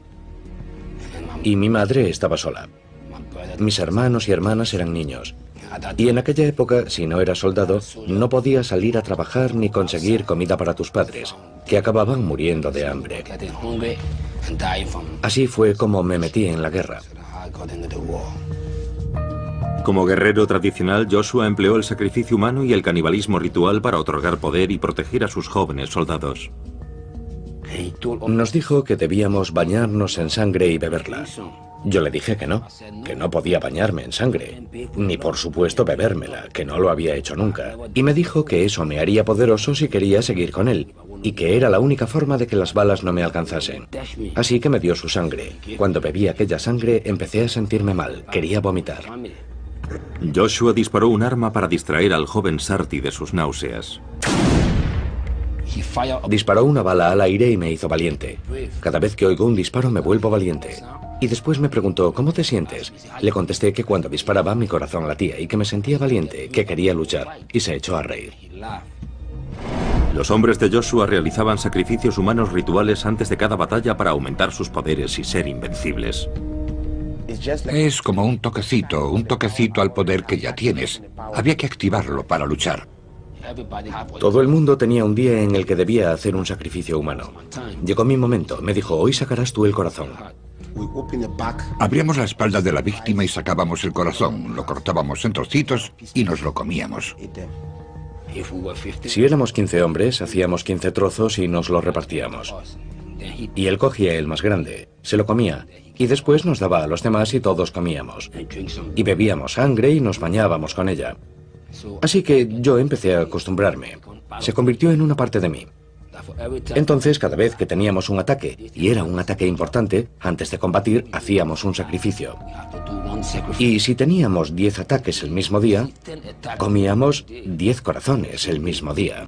Y mi madre estaba sola. Mis hermanos y hermanas eran niños. Y en aquella época, si no eras soldado, no podías salir a trabajar ni conseguir comida para tus padres, que acababan muriendo de hambre. Así fue como me metí en la guerra. Como guerrero tradicional, Joshua empleó el sacrificio humano y el canibalismo ritual para otorgar poder y proteger a sus jóvenes soldados. Nos dijo que debíamos bañarnos en sangre y beberla. Yo le dije que no podía bañarme en sangre, ni por supuesto bebérmela, que no lo había hecho nunca. Y me dijo que eso me haría poderoso si quería seguir con él, y que era la única forma de que las balas no me alcanzasen. Así que me dio su sangre. Cuando bebí aquella sangre empecé a sentirme mal, quería vomitar. Joshua disparó un arma para distraer al joven Sarti de sus náuseas. Disparó una bala al aire y me hizo valiente. Cada vez que oigo un disparo me vuelvo valiente. Y después me preguntó, ¿cómo te sientes? Le contesté que cuando disparaba mi corazón latía y que me sentía valiente, que quería luchar. Y se echó a reír. Los hombres de Joshua realizaban sacrificios humanos rituales antes de cada batalla para aumentar sus poderes y ser invencibles. Es como un toquecito al poder que ya tienes. Había que activarlo para luchar. Todo el mundo tenía un día en el que debía hacer un sacrificio humano. Llegó mi momento. Me dijo, hoy sacarás tú el corazón. Abríamos la espalda de la víctima y sacábamos el corazón, lo cortábamos en trocitos y nos lo comíamos. Si éramos 15 hombres, hacíamos 15 trozos y nos los repartíamos. Y él cogía el más grande, se lo comía, y después nos daba a los demás y todos comíamos. Y bebíamos sangre y nos bañábamos con ella. Así que yo empecé a acostumbrarme. Se convirtió en una parte de mí. Entonces, cada vez que teníamos un ataque, y era un ataque importante, antes de combatir, hacíamos un sacrificio. Y si teníamos 10 ataques el mismo día, comíamos 10 corazones el mismo día.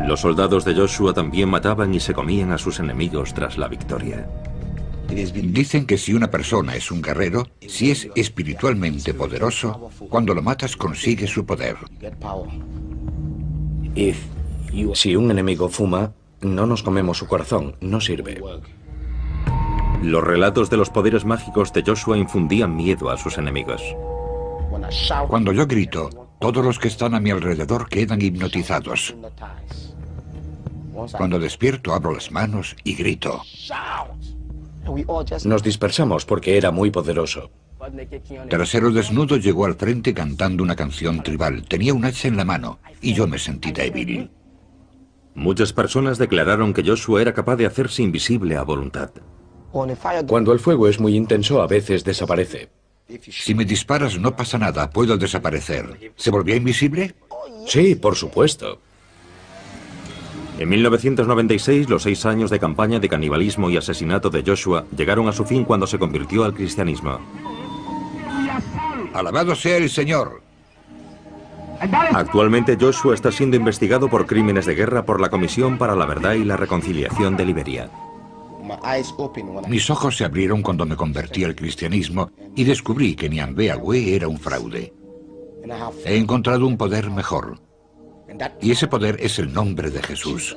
Los soldados de Joshua también mataban y se comían a sus enemigos tras la victoria. Dicen que si una persona es un guerrero, si es espiritualmente poderoso, cuando lo matas consigue su poder. Si un enemigo fuma, no nos comemos su corazón, no sirve. Los relatos de los poderes mágicos de Joshua infundían miedo a sus enemigos. Cuando yo grito, todos los que están a mi alrededor quedan hipnotizados. Cuando despierto, abro las manos y grito. Nos dispersamos porque era muy poderoso. Trasero Desnudo llegó al frente cantando una canción tribal. Tenía un hacha en la mano y yo me sentí débil. Muchas personas declararon que Joshua era capaz de hacerse invisible a voluntad. Cuando el fuego es muy intenso, a veces desaparece. Si me disparas no pasa nada, puedo desaparecer. ¿Se volvió invisible? Sí, por supuesto. En 1996, los 6 años de campaña de canibalismo y asesinato de Joshua llegaron a su fin cuando se convirtió al cristianismo. ¡Alabado sea el Señor! Actualmente Joshua está siendo investigado por crímenes de guerra por la Comisión para la Verdad y la Reconciliación de Liberia. Mis ojos se abrieron cuando me convertí al cristianismo y descubrí que Nyambe era un fraude. He encontrado un poder mejor. Y ese poder es el nombre de Jesús.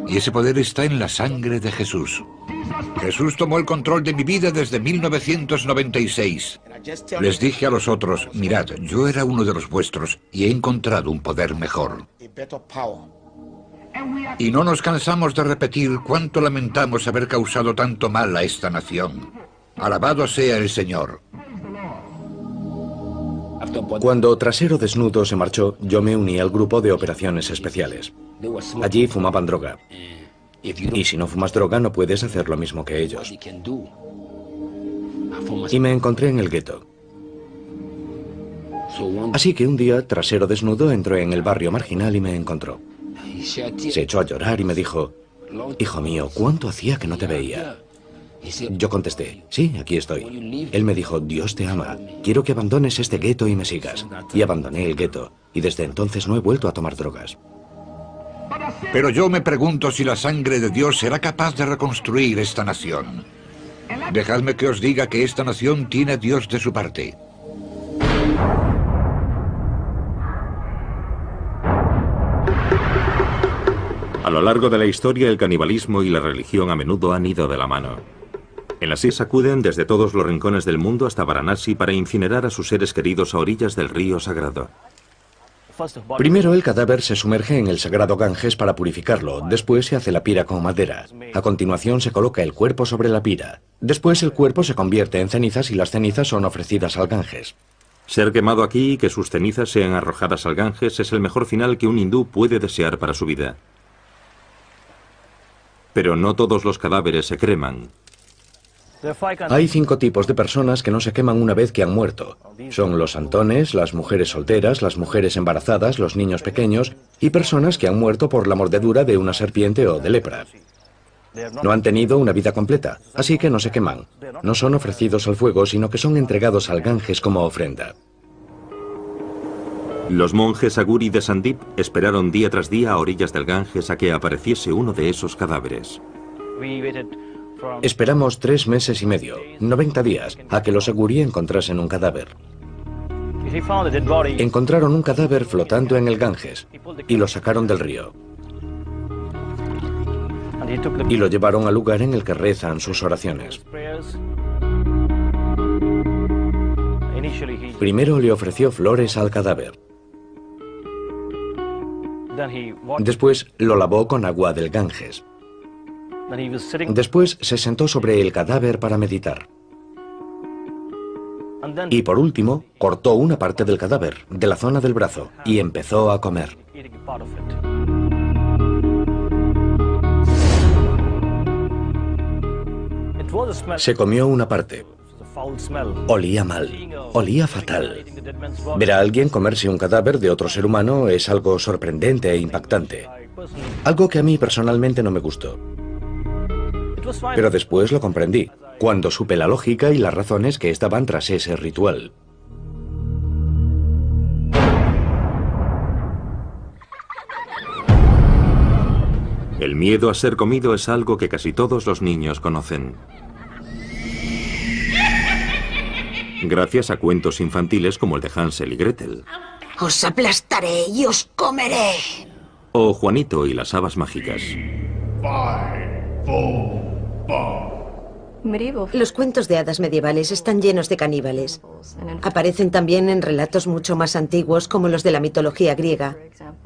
Y ese poder está en la sangre de Jesús. Jesús tomó el control de mi vida desde 1996. Les dije a los otros, mirad, yo era uno de los vuestros y he encontrado un poder mejor. Y no nos cansamos de repetir cuánto lamentamos haber causado tanto mal a esta nación. Alabado sea el Señor. Cuando Trasero Desnudo se marchó, yo me uní al grupo de operaciones especiales. Allí fumaban droga. Y si no fumas droga, no puedes hacer lo mismo que ellos. Y me encontré en el gueto. Así que un día, Trasero Desnudo entró en el barrio marginal y me encontró. Se echó a llorar y me dijo, hijo mío, ¿cuánto hacía que no te veía? Yo contesté, sí, aquí estoy. Él me dijo, Dios te ama, quiero que abandones este gueto y me sigas. Y abandoné el gueto, y desde entonces no he vuelto a tomar drogas. Pero yo me pregunto si la sangre de Dios será capaz de reconstruir esta nación. Dejadme que os diga que esta nación tiene a Dios de su parte. A lo largo de la historia, el canibalismo y la religión a menudo han ido de la mano. En las Sikhs acuden desde todos los rincones del mundo hasta Varanasi para incinerar a sus seres queridos a orillas del río sagrado. Primero el cadáver se sumerge en el sagrado Ganges para purificarlo, después se hace la pira con madera. A continuación se coloca el cuerpo sobre la pira. Después el cuerpo se convierte en cenizas y las cenizas son ofrecidas al Ganges. Ser quemado aquí y que sus cenizas sean arrojadas al Ganges es el mejor final que un hindú puede desear para su vida. Pero no todos los cadáveres se creman. Hay 5 tipos de personas que no se queman una vez que han muerto. Son los santones, las mujeres solteras, las mujeres embarazadas, los niños pequeños y personas que han muerto por la mordedura de una serpiente o de lepra. No han tenido una vida completa, así que no se queman. No son ofrecidos al fuego, sino que son entregados al Ganges como ofrenda. Los monjes Aguri de Sandip esperaron día tras día a orillas del Ganges a que apareciese uno de esos cadáveres. Esperamos 3 meses y medio, 90 días, a que los Aguri encontrasen un cadáver. Encontraron un cadáver flotando en el Ganges y lo sacaron del río. Y lo llevaron al lugar en el que rezan sus oraciones. Primero le ofreció flores al cadáver. Después lo lavó con agua del Ganges. Después se sentó sobre el cadáver para meditar. Y por último, cortó una parte del cadáver, de la zona del brazo, y empezó a comer. Se comió una parte. Olía mal, olía fatal. Ver a alguien comerse un cadáver de otro ser humano es algo sorprendente e impactante. Algo que a mí personalmente no me gustó. Pero después lo comprendí, cuando supe la lógica y las razones que estaban tras ese ritual. El miedo a ser comido es algo que casi todos los niños conocen. Gracias a cuentos infantiles como el de Hansel y Gretel. Os aplastaré y os comeré. O Juanito y las habas mágicas. Los cuentos de hadas medievales están llenos de caníbales. Aparecen también en relatos mucho más antiguos como los de la mitología griega.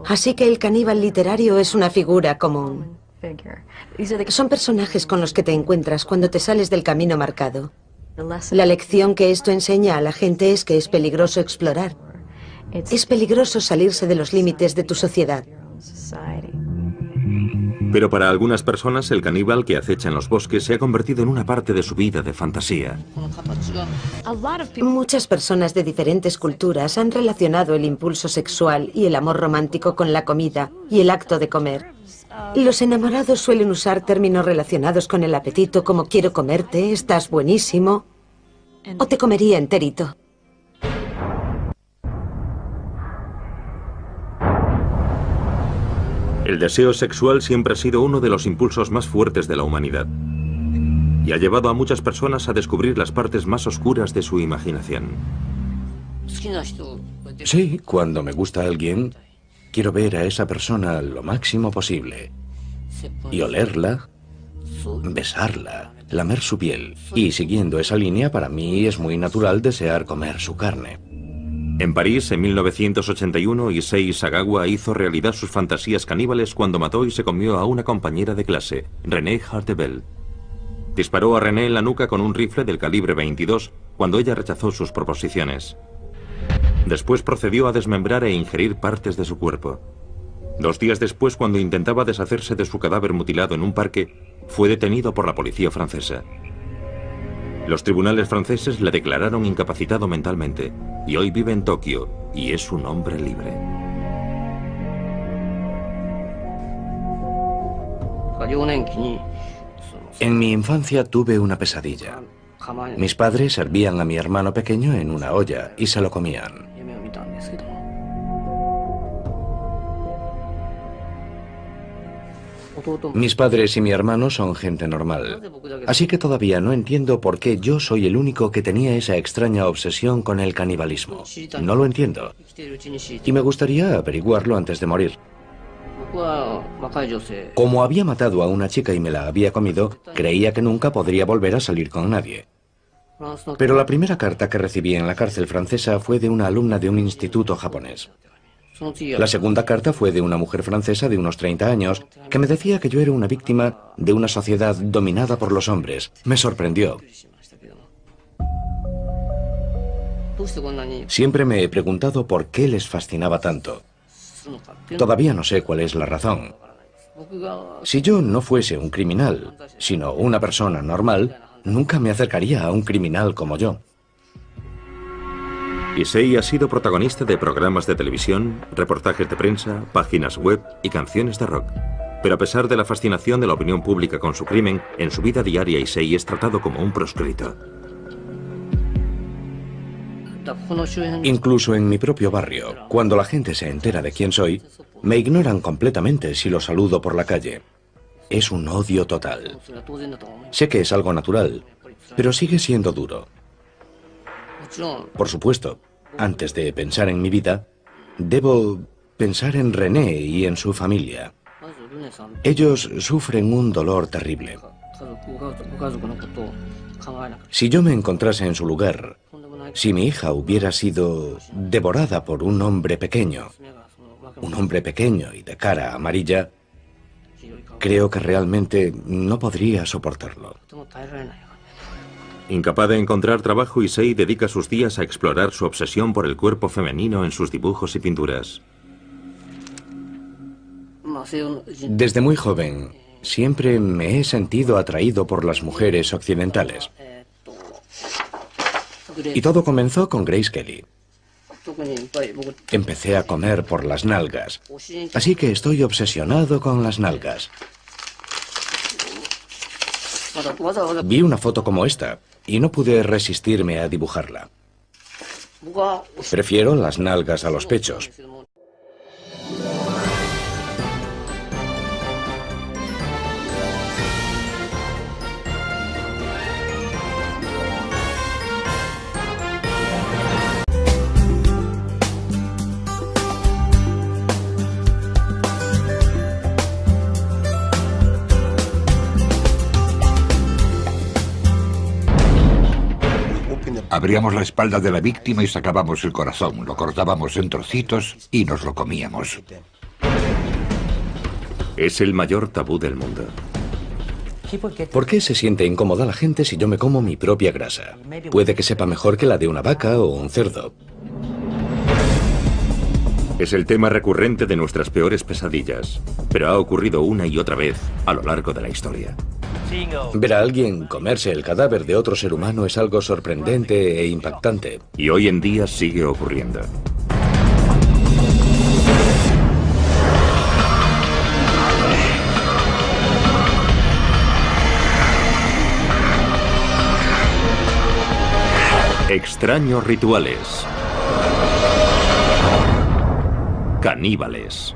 Así que el caníbal literario es una figura común. Son personajes con los que te encuentras cuando te sales del camino marcado. La lección que esto enseña a la gente es que es peligroso explorar. Es peligroso salirse de los límites de tu sociedad. Pero para algunas personas el caníbal que acecha en los bosques se ha convertido en una parte de su vida de fantasía. Muchas personas de diferentes culturas han relacionado el impulso sexual y el amor romántico con la comida y el acto de comer. Los enamorados suelen usar términos relacionados con el apetito como quiero comerte, estás buenísimo, o te comería enterito. El deseo sexual siempre ha sido uno de los impulsos más fuertes de la humanidad y ha llevado a muchas personas a descubrir las partes más oscuras de su imaginación. Sí, cuando me gusta alguien, quiero ver a esa persona lo máximo posible y olerla, besarla, lamer su piel. Y siguiendo esa línea, para mí es muy natural desear comer su carne. En París, en 1981, Issei Sagawa hizo realidad sus fantasías caníbales cuando mató y se comió a una compañera de clase, Renée Hartebel. Disparó a Renée en la nuca con un rifle del calibre 22 cuando ella rechazó sus proposiciones. Después procedió a desmembrar e ingerir partes de su cuerpo. 2 días después, cuando intentaba deshacerse de su cadáver mutilado en un parque, fue detenido por la policía francesa. Los tribunales franceses le declararon incapacitado mentalmente y hoy vive en Tokio y es un hombre libre. En mi infancia tuve una pesadilla. Mis padres servían a mi hermano pequeño en una olla y se lo comían. Mis padres y mi hermano son gente normal, así que todavía no entiendo por qué yo soy el único que tenía esa extraña obsesión con el canibalismo. No lo entiendo. Y me gustaría averiguarlo antes de morir. Como había matado a una chica y me la había comido, creía que nunca podría volver a salir con nadie. Pero la primera carta que recibí en la cárcel francesa fue de una alumna de un instituto japonés. La segunda carta fue de una mujer francesa de unos 30 años que me decía que yo era una víctima de una sociedad dominada por los hombres. Me sorprendió. Siempre me he preguntado por qué les fascinaba tanto. Todavía no sé cuál es la razón. Si yo no fuese un criminal, sino una persona normal, nunca me acercaría a un criminal como yo. Issei ha sido protagonista de programas de televisión, reportajes de prensa, páginas web y canciones de rock. Pero a pesar de la fascinación de la opinión pública con su crimen, en su vida diaria Issei es tratado como un proscrito. Incluso en mi propio barrio, cuando la gente se entera de quién soy, me ignoran completamente si los saludo por la calle. Es un odio total. Sé que es algo natural, pero sigue siendo duro. Por supuesto, antes de pensar en mi vida, debo pensar en René y en su familia. Ellos sufren un dolor terrible. Si yo me encontrase en su lugar, si mi hija hubiera sido devorada por un hombre pequeño y de cara amarilla, creo que realmente no podría soportarlo. Incapaz de encontrar trabajo, Issei dedica sus días a explorar su obsesión por el cuerpo femenino en sus dibujos y pinturas. Desde muy joven, siempre me he sentido atraído por las mujeres occidentales. Y todo comenzó con Grace Kelly. Empecé a comer por las nalgas, así que estoy obsesionado con las nalgas. Vi una foto como esta y no pude resistirme a dibujarla. Prefiero las nalgas a los pechos. Abríamos la espalda de la víctima y sacábamos el corazón, lo cortábamos en trocitos y nos lo comíamos. Es el mayor tabú del mundo. ¿Por qué se siente incómoda la gente si yo me como mi propia grasa? Puede que sepa mejor que la de una vaca o un cerdo. Es el tema recurrente de nuestras peores pesadillas, pero ha ocurrido una y otra vez a lo largo de la historia. Ver a alguien comerse el cadáver de otro ser humano es algo sorprendente e impactante. Y hoy en día sigue ocurriendo. Extraños rituales. Caníbales.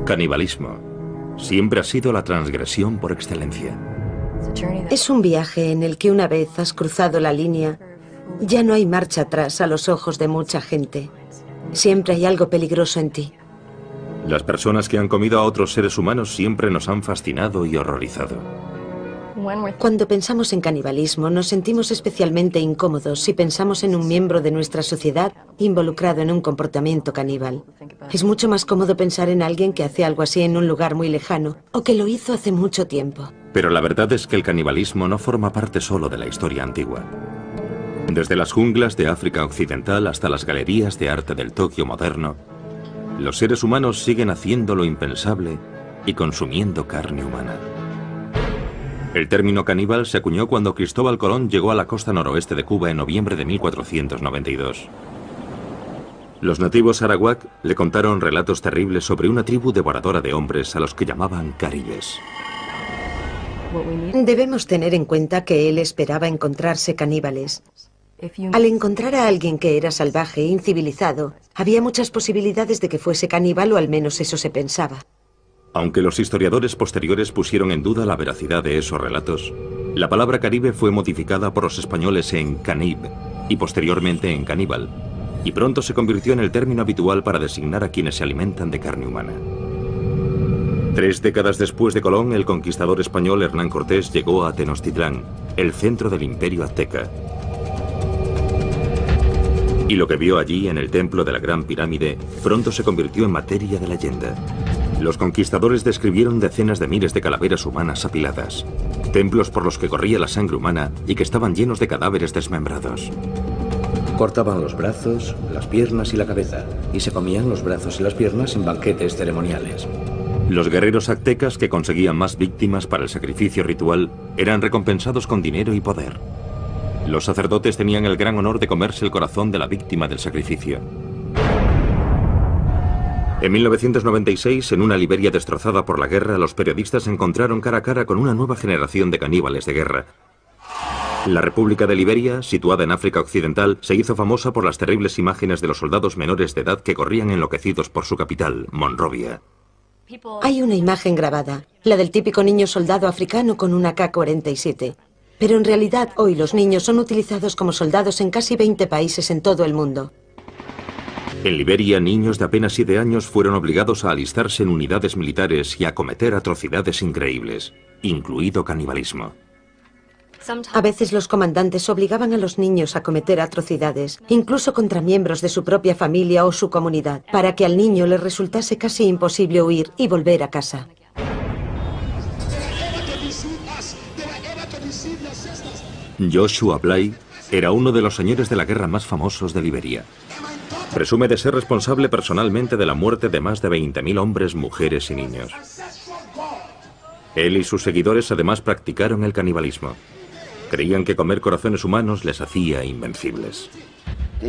Canibalismo siempre ha sido la transgresión por excelencia. Es un viaje en el que una vez has cruzado la línea, ya no hay marcha atrás a los ojos de mucha gente. Siempre hay algo peligroso en ti. Las personas que han comido a otros seres humanos siempre nos han fascinado y horrorizado. Cuando pensamos en canibalismo, nos sentimos especialmente incómodos si pensamos en un miembro de nuestra sociedad involucrado en un comportamiento caníbal. Es mucho más cómodo pensar en alguien que hace algo así en un lugar muy lejano o que lo hizo hace mucho tiempo. Pero la verdad es que el canibalismo no forma parte solo de la historia antigua. Desde las junglas de África Occidental hasta las galerías de arte del Tokio moderno, los seres humanos siguen haciendo lo impensable y consumiendo carne humana. El término caníbal se acuñó cuando Cristóbal Colón llegó a la costa noroeste de Cuba en noviembre de 1492. Los nativos arawak le contaron relatos terribles sobre una tribu devoradora de hombres a los que llamaban caribes. Debemos tener en cuenta que él esperaba encontrarse caníbales. Al encontrar a alguien que era salvaje e incivilizado, había muchas posibilidades de que fuese caníbal, o al menos eso se pensaba. Aunque los historiadores posteriores pusieron en duda la veracidad de esos relatos, la palabra caribe fue modificada por los españoles en canib y posteriormente en caníbal, y pronto se convirtió en el término habitual para designar a quienes se alimentan de carne humana. 3 décadas después de Colón, el conquistador español Hernán Cortés llegó a Tenochtitlán, el centro del imperio azteca. Y lo que vio allí, en el templo de la Gran Pirámide, pronto se convirtió en materia de leyenda. Los conquistadores describieron decenas de miles de calaveras humanas apiladas, templos por los que corría la sangre humana y que estaban llenos de cadáveres desmembrados. Cortaban los brazos, las piernas y la cabeza, y se comían los brazos y las piernas en banquetes ceremoniales. Los guerreros aztecas que conseguían más víctimas para el sacrificio ritual eran recompensados con dinero y poder. Los sacerdotes tenían el gran honor de comerse el corazón de la víctima del sacrificio. En 1996, en una Liberia destrozada por la guerra, los periodistas se encontraron cara a cara con una nueva generación de caníbales de guerra. La República de Liberia, situada en África Occidental, se hizo famosa por las terribles imágenes de los soldados menores de edad que corrían enloquecidos por su capital, Monrovia. Hay una imagen grabada, la del típico niño soldado africano con una AK-47. Pero en realidad hoy los niños son utilizados como soldados en casi 20 países en todo el mundo. En Liberia, niños de apenas 7 años fueron obligados a alistarse en unidades militares y a cometer atrocidades increíbles, incluido canibalismo. A veces los comandantes obligaban a los niños a cometer atrocidades, incluso contra miembros de su propia familia o su comunidad, para que al niño le resultase casi imposible huir y volver a casa. Joshua Bly era uno de los señores de la guerra más famosos de Liberia. Presume de ser responsable personalmente de la muerte de más de 20.000 hombres, mujeres y niños. Él y sus seguidores además practicaron el canibalismo. Creían que comer corazones humanos les hacía invencibles.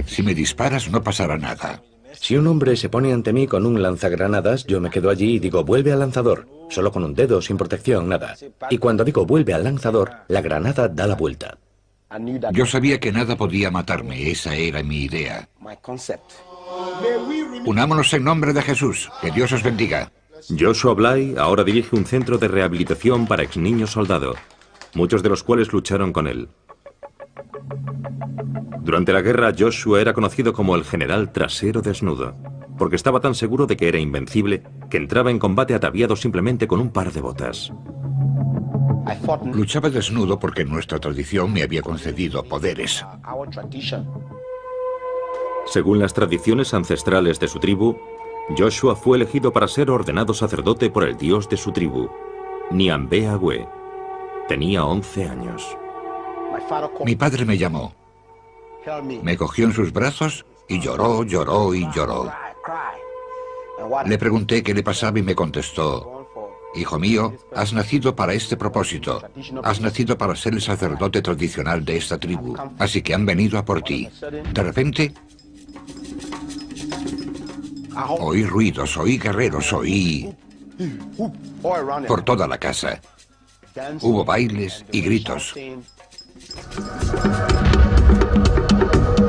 Si me disparas no pasará nada. Si un hombre se pone ante mí con un lanzagranadas, yo me quedo allí y digo, vuelve al lanzador. Solo con un dedo, sin protección, nada. Y cuando digo, vuelve al lanzador, la granada da la vuelta. Yo sabía que nada podía matarme, esa era mi idea. Unámonos en nombre de Jesús, que Dios os bendiga. Joshua Bly ahora dirige un centro de rehabilitación para exniños soldado, muchos de los cuales lucharon con él. Durante la guerra, Joshua era conocido como el general trasero desnudo, porque estaba tan seguro de que era invencible que entraba en combate ataviado simplemente con un par de botas. Luchaba desnudo porque nuestra tradición me había concedido poderes. Según las tradiciones ancestrales de su tribu, Joshua fue elegido para ser ordenado sacerdote por el dios de su tribu, Niambe Agüe. Tenía 11 años. Mi padre me llamó. Me cogió en sus brazos y lloró, lloró y lloró. Le pregunté qué le pasaba y me contestó: hijo mío, has nacido para este propósito. Has nacido para ser el sacerdote tradicional de esta tribu. Así que han venido a por ti. De repente, oí ruidos, oí guerreros, oí por toda la casa. Hubo bailes y gritos.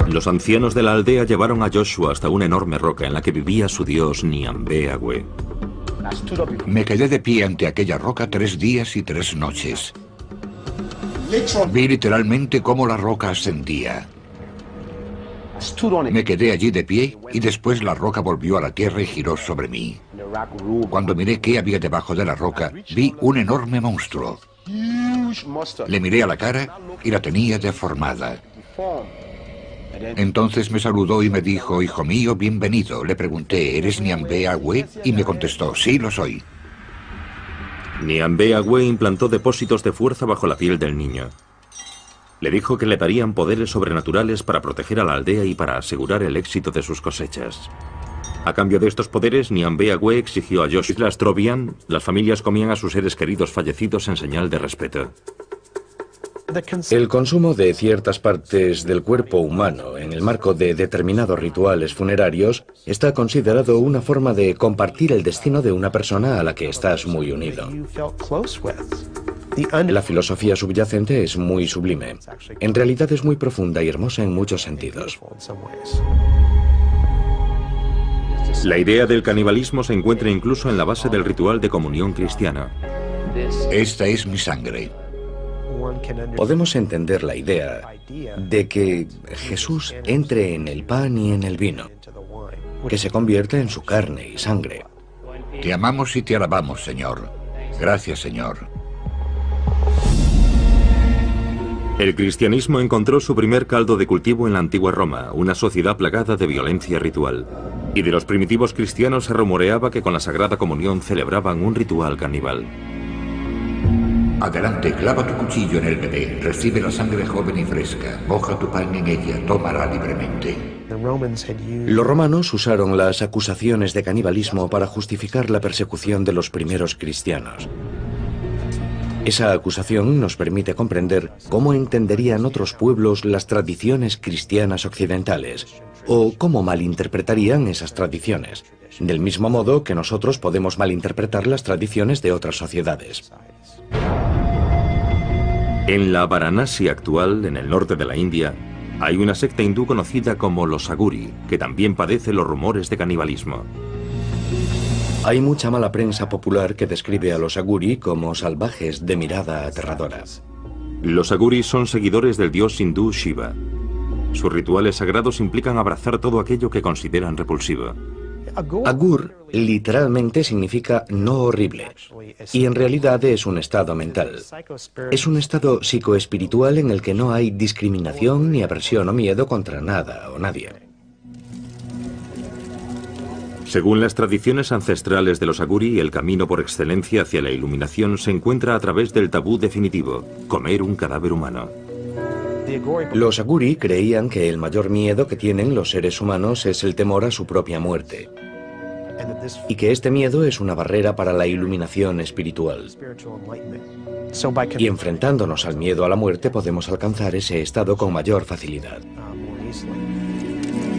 Los ancianos de la aldea llevaron a Joshua hasta una enorme roca en la que vivía su dios Niambe Agüe. Me quedé de pie ante aquella roca 3 días y 3 noches. Vi literalmente cómo la roca ascendía. Me quedé allí de pie y después la roca volvió a la tierra y giró sobre mí. Cuando miré qué había debajo de la roca, vi un enorme monstruo. Le miré a la cara y la tenía deformada. Entonces me saludó y me dijo: hijo mío, bienvenido. Le pregunté: ¿eres Niambe Agüe? Y me contestó: sí, lo soy. Niambe Agüe implantó depósitos de fuerza bajo la piel del niño. Le dijo que le darían poderes sobrenaturales para proteger a la aldea y para asegurar el éxito de sus cosechas. A cambio de estos poderes, Niambe Agüe exigió a Joshua. En las Trobian, las familias comían a sus seres queridos fallecidos en señal de respeto. El consumo de ciertas partes del cuerpo humano en el marco de determinados rituales funerarios está considerado una forma de compartir el destino de una persona a la que estás muy unido. La filosofía subyacente es muy sublime. En realidad es muy profunda y hermosa en muchos sentidos. La idea del canibalismo se encuentra incluso en la base del ritual de comunión cristiana. Esta es mi sangre. Podemos entender la idea de que Jesús entre en el pan y en el vino, que se convierte en su carne y sangre. Te amamos y te alabamos, Señor. Gracias, Señor. El cristianismo encontró su primer caldo de cultivo en la antigua Roma, una sociedad plagada de violencia ritual. Y de los primitivos cristianos se rumoreaba que con la Sagrada Comunión celebraban un ritual caníbal. Adelante, clava tu cuchillo en el bebé, recibe la sangre joven y fresca, moja tu pan en ella, tómala libremente. Los romanos usaron las acusaciones de canibalismo para justificar la persecución de los primeros cristianos. Esa acusación nos permite comprender cómo entenderían otros pueblos las tradiciones cristianas occidentales, o cómo malinterpretarían esas tradiciones, del mismo modo que nosotros podemos malinterpretar las tradiciones de otras sociedades. En la Varanasi actual, en el norte de la India, hay una secta hindú conocida como los Aguri, que también padece los rumores de canibalismo. Hay mucha mala prensa popular que describe a los Aguri como salvajes de mirada aterradora. Los Aguri son seguidores del dios hindú Shiva. Sus rituales sagrados implican abrazar todo aquello que consideran repulsivo. Agur literalmente significa no horrible, y en realidad es un estado mental. Es un estado psicoespiritual en el que no hay discriminación ni aversión o miedo contra nada o nadie. Según las tradiciones ancestrales de los Aguri, el camino por excelencia hacia la iluminación se encuentra a través del tabú definitivo, comer un cadáver humano. Los Aguri creían que el mayor miedo que tienen los seres humanos es el temor a su propia muerte, y que este miedo es una barrera para la iluminación espiritual. Y enfrentándonos al miedo a la muerte podemos alcanzar ese estado con mayor facilidad.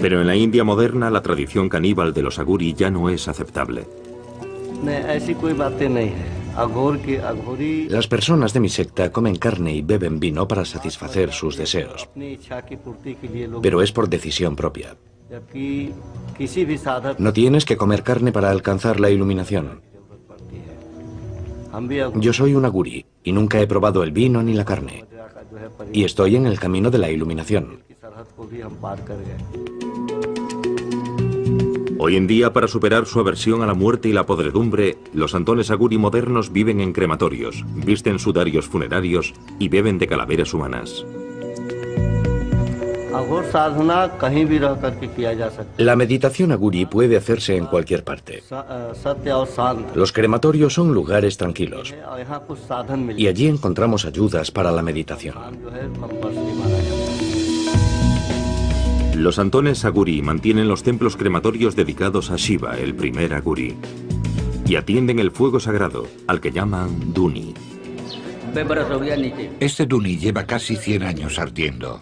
Pero en la India moderna la tradición caníbal de los Aguri ya no es aceptable. Las personas de mi secta comen carne y beben vino para satisfacer sus deseos, pero es por decisión propia. No tienes que comer carne para alcanzar la iluminación. Yo soy un Aguri y nunca he probado el vino ni la carne, y estoy en el camino de la iluminación. Hoy en día, para superar su aversión a la muerte y la podredumbre, los santones Aguri modernos viven en crematorios, visten sudarios funerarios y beben de calaveras humanas. La meditación Aguri puede hacerse en cualquier parte. Los crematorios son lugares tranquilos, y allí encontramos ayudas para la meditación. Los santones Aguri mantienen los templos crematorios dedicados a Shiva, el primer Aguri, y atienden el fuego sagrado, al que llaman Duni. Este Duni lleva casi 100 años ardiendo.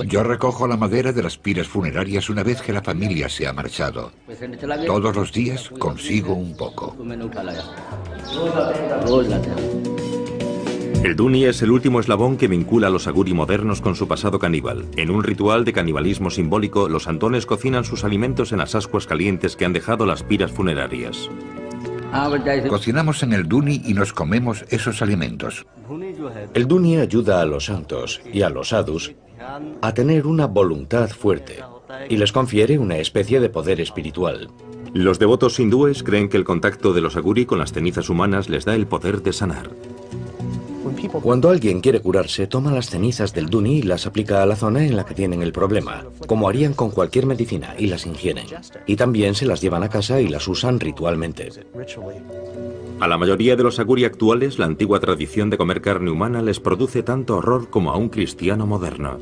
Yo recojo la madera de las piras funerarias una vez que la familia se ha marchado. Todos los días consigo un poco. El Duni es el último eslabón que vincula a los Aguri modernos con su pasado caníbal. En un ritual de canibalismo simbólico, los santones cocinan sus alimentos en las ascuas calientes que han dejado las piras funerarias. Cocinamos en el Duni y nos comemos esos alimentos. El Duni ayuda a los santos y a los sadhus a tener una voluntad fuerte y les confiere una especie de poder espiritual. Los devotos hindúes creen que el contacto de los Aguri con las cenizas humanas les da el poder de sanar. Cuando alguien quiere curarse, toma las cenizas del Duni y las aplica a la zona en la que tienen el problema, como harían con cualquier medicina, y las ingieren. Y también se las llevan a casa y las usan ritualmente. A la mayoría de los Aguri actuales, la antigua tradición de comer carne humana les produce tanto horror como a un cristiano moderno.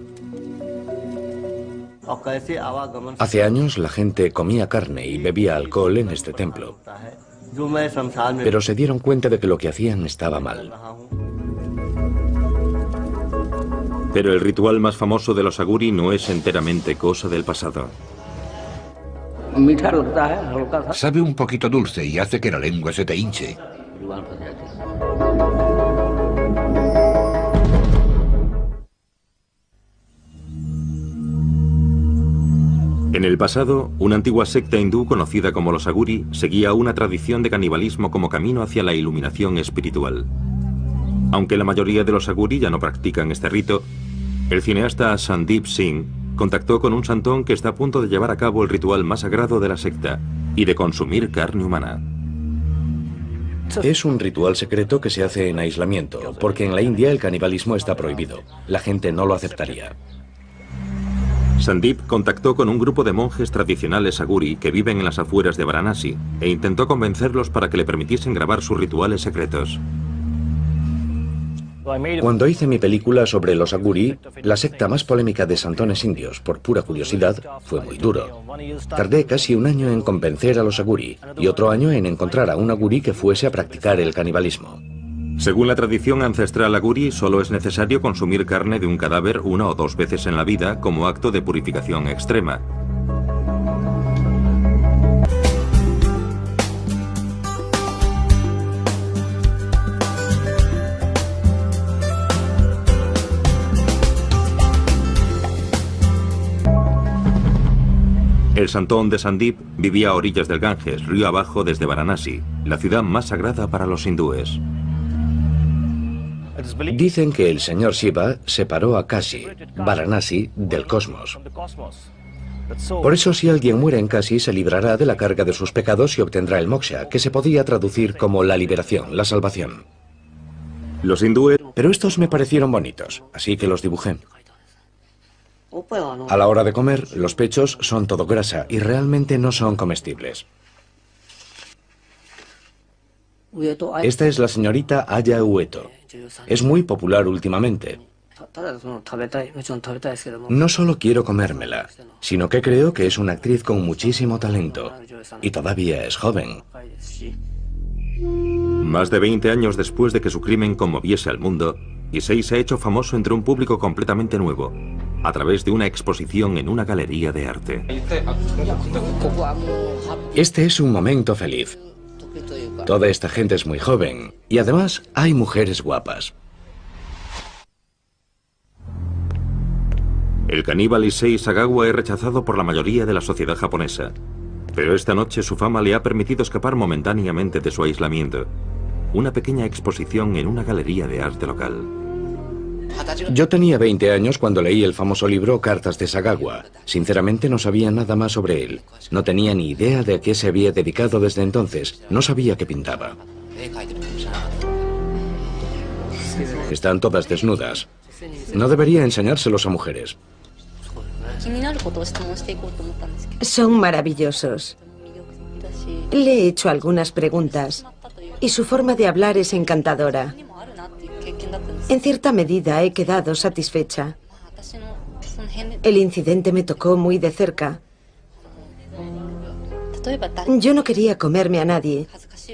Hace años la gente comía carne y bebía alcohol en este templo, pero se dieron cuenta de que lo que hacían estaba mal. Pero el ritual más famoso de los Aguri no es enteramente cosa del pasado. Sabe un poquito dulce y hace que la lengua se te hinche. En el pasado, una antigua secta hindú conocida como los Aguri seguía una tradición de canibalismo como camino hacia la iluminación espiritual. Aunque la mayoría de los Aguri ya no practican este rito, el cineasta Sandeep Singh contactó con un santón que está a punto de llevar a cabo el ritual más sagrado de la secta y de consumir carne humana. Es un ritual secreto que se hace en aislamiento, porque en la India el canibalismo está prohibido. La gente no lo aceptaría. Sandeep contactó con un grupo de monjes tradicionales aguri que viven en las afueras de Varanasi e intentó convencerlos para que le permitiesen grabar sus rituales secretos. Cuando hice mi película sobre los aguri, la secta más polémica de santones indios, por pura curiosidad, fue muy duro. Tardé casi un año en convencer a los aguri y otro año en encontrar a un aguri que fuese a practicar el canibalismo. Según la tradición ancestral aguri, solo es necesario consumir carne de un cadáver 1 o 2 veces en la vida como acto de purificación extrema. El santón de Sandeep vivía a orillas del Ganges, río abajo desde Varanasi, la ciudad más sagrada para los hindúes. Dicen que el señor Shiva separó a Kashi, Varanasi, del cosmos. Por eso, si alguien muere en Kashi, se librará de la carga de sus pecados y obtendrá el moksha, que se podía traducir como la liberación, la salvación. Los hindúes... Pero estos me parecieron bonitos, así que los dibujé. A la hora de comer, los pechos son todo grasa y realmente no son comestibles. Esta es la señorita Aya Ueto. Es muy popular últimamente. No solo quiero comérmela, sino que creo que es una actriz con muchísimo talento. Y todavía es joven. Más de 20 años después de que su crimen conmoviese al mundo, Issei se ha hecho famoso entre un público completamente nuevo, a través de una exposición en una galería de arte. Este es un momento feliz. Toda esta gente es muy joven y además hay mujeres guapas. El caníbal Issei Sagawa es rechazado por la mayoría de la sociedad japonesa, pero esta noche su fama le ha permitido escapar momentáneamente de su aislamiento. Una pequeña exposición en una galería de arte local. Yo tenía 20 años cuando leí el famoso libro Cartas de Sagawa. Sinceramente no sabía nada más sobre él. No tenía ni idea de a qué se había dedicado desde entonces. No sabía que pintaba. Están todas desnudas. No debería enseñárselos a mujeres. Son maravillosos. Le he hecho algunas preguntas y su forma de hablar es encantadora. En cierta medida he quedado satisfecha. El incidente me tocó muy de cerca. Yo no quería comerme a nadie,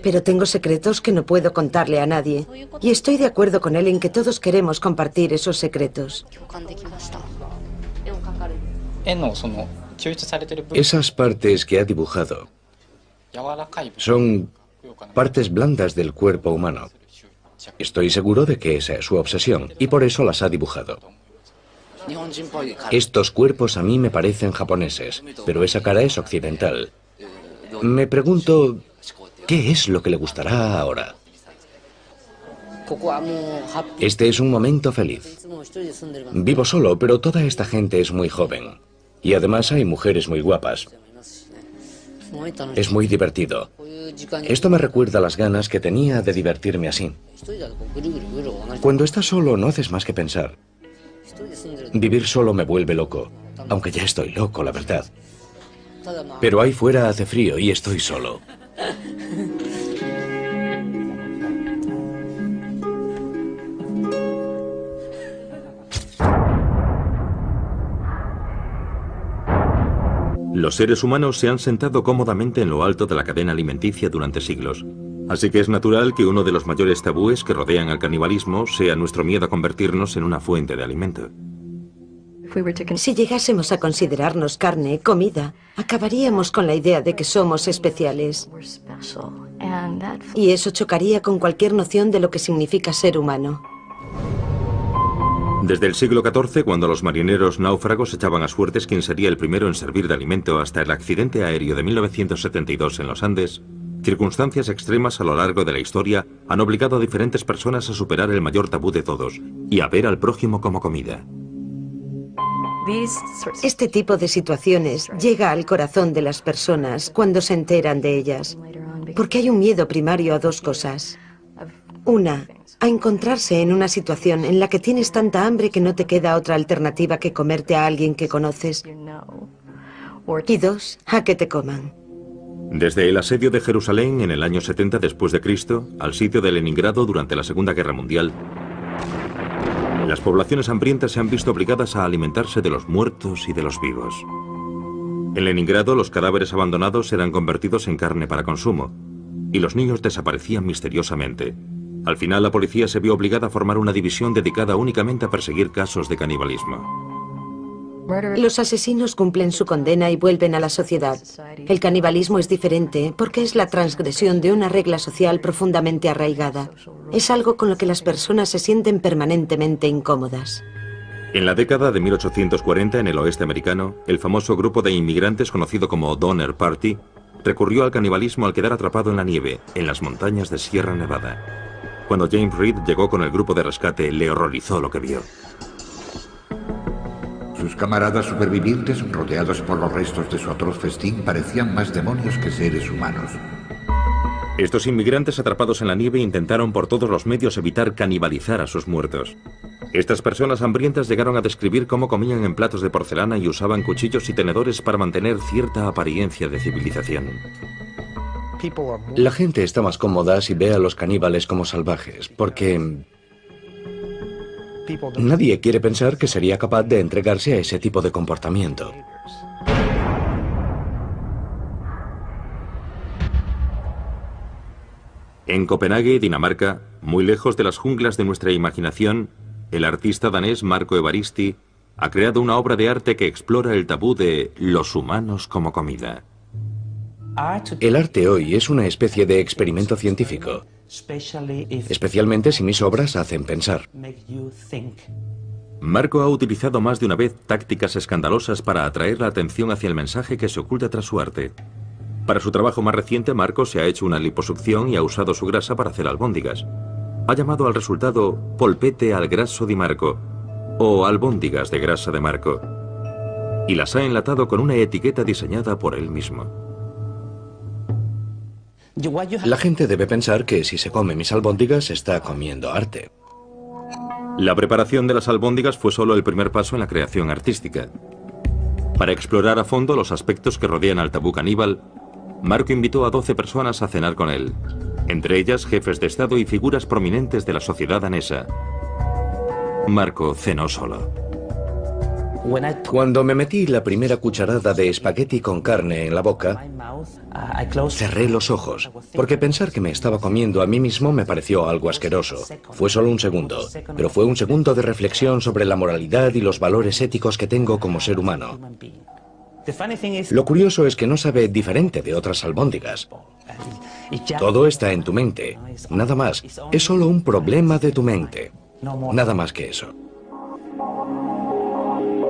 pero tengo secretos que no puedo contarle a nadie. Y estoy de acuerdo con él en que todos queremos compartir esos secretos. Esas partes que ha dibujado son partes blandas del cuerpo humano. Estoy seguro de que esa es su obsesión y por eso las ha dibujado. Estos cuerpos a mí me parecen japoneses, pero esa cara es occidental. Me pregunto, ¿qué es lo que le gustará ahora? Este es un momento feliz. Vivo solo, pero toda esta gente es muy joven. Y además hay mujeres muy guapas. Es muy divertido. Esto me recuerda las ganas que tenía de divertirme así. Cuando estás solo no haces más que pensar. Vivir solo me vuelve loco, aunque ya estoy loco, la verdad. Pero ahí fuera hace frío y estoy solo. Los seres humanos se han sentado cómodamente en lo alto de la cadena alimenticia durante siglos. Así que es natural que uno de los mayores tabúes que rodean al canibalismo sea nuestro miedo a convertirnos en una fuente de alimento. Si llegásemos a considerarnos carne, comida, acabaríamos con la idea de que somos especiales. Y eso chocaría con cualquier noción de lo que significa ser humano. Desde el siglo XIV, cuando los marineros náufragos echaban a suertes quién sería el primero en servir de alimento hasta el accidente aéreo de 1972 en los Andes, circunstancias extremas a lo largo de la historia han obligado a diferentes personas a superar el mayor tabú de todos y a ver al prójimo como comida. Este tipo de situaciones llega al corazón de las personas cuando se enteran de ellas. Porque hay un miedo primario a dos cosas. Una, a encontrarse en una situación en la que tienes tanta hambre que no te queda otra alternativa que comerte a alguien que conoces. Y dos, a que te coman. Desde el asedio de Jerusalén en el año 70 después de Cristo al sitio de Leningrado durante la Segunda Guerra Mundial, las poblaciones hambrientas se han visto obligadas a alimentarse de los muertos y de los vivos. En Leningrado, los cadáveres abandonados eran convertidos en carne para consumo, y los niños desaparecían misteriosamente. Al final, la policía se vio obligada a formar una división dedicada únicamente a perseguir casos de canibalismo. Los asesinos cumplen su condena y vuelven a la sociedad. El canibalismo es diferente porque es la transgresión de una regla social profundamente arraigada. Es algo con lo que las personas se sienten permanentemente incómodas. En la década de 1840, en el oeste americano, el famoso grupo de inmigrantes conocido como Donner Party recurrió al canibalismo al quedar atrapado en la nieve, en las montañas de Sierra Nevada. Cuando James Reed llegó con el grupo de rescate, le horrorizó lo que vio. Sus camaradas supervivientes, rodeados por los restos de su atroz festín, parecían más demonios que seres humanos. Estos inmigrantes atrapados en la nieve intentaron por todos los medios evitar canibalizar a sus muertos. Estas personas hambrientas llegaron a describir cómo comían en platos de porcelana y usaban cuchillos y tenedores para mantener cierta apariencia de civilización. La gente está más cómoda si ve a los caníbales como salvajes, porque nadie quiere pensar que sería capaz de entregarse a ese tipo de comportamiento. En Copenhague, Dinamarca, muy lejos de las junglas de nuestra imaginación, el artista danés Marco Evaristi ha creado una obra de arte que explora el tabú de los humanos como comida. El arte hoy es una especie de experimento científico, especialmente si mis obras hacen pensar. Marco ha utilizado más de una vez tácticas escandalosas para atraer la atención hacia el mensaje que se oculta tras su arte. Para su trabajo más reciente, Marco se ha hecho una liposucción y ha usado su grasa para hacer albóndigas. Ha llamado al resultado polpette al grasso di Marco, o albóndigas de grasa de Marco, y las ha enlatado con una etiqueta diseñada por él mismo. La gente debe pensar que si se come mis albóndigas está comiendo arte. La preparación de las albóndigas fue solo el primer paso en la creación artística. Para explorar a fondo los aspectos que rodean al tabú caníbal, Marco invitó a 12 personas a cenar con él, entre ellas jefes de Estado y figuras prominentes de la sociedad danesa. Marco cenó solo. Cuando me metí la primera cucharada de espagueti con carne en la boca, cerré los ojos, porque pensar que me estaba comiendo a mí mismo me pareció algo asqueroso. Fue solo un segundo, pero fue un segundo de reflexión sobre la moralidad y los valores éticos que tengo como ser humano. Lo curioso es que no sabe diferente de otras albóndigas. Todo está en tu mente, nada más. Es solo un problema de tu mente, nada más que eso.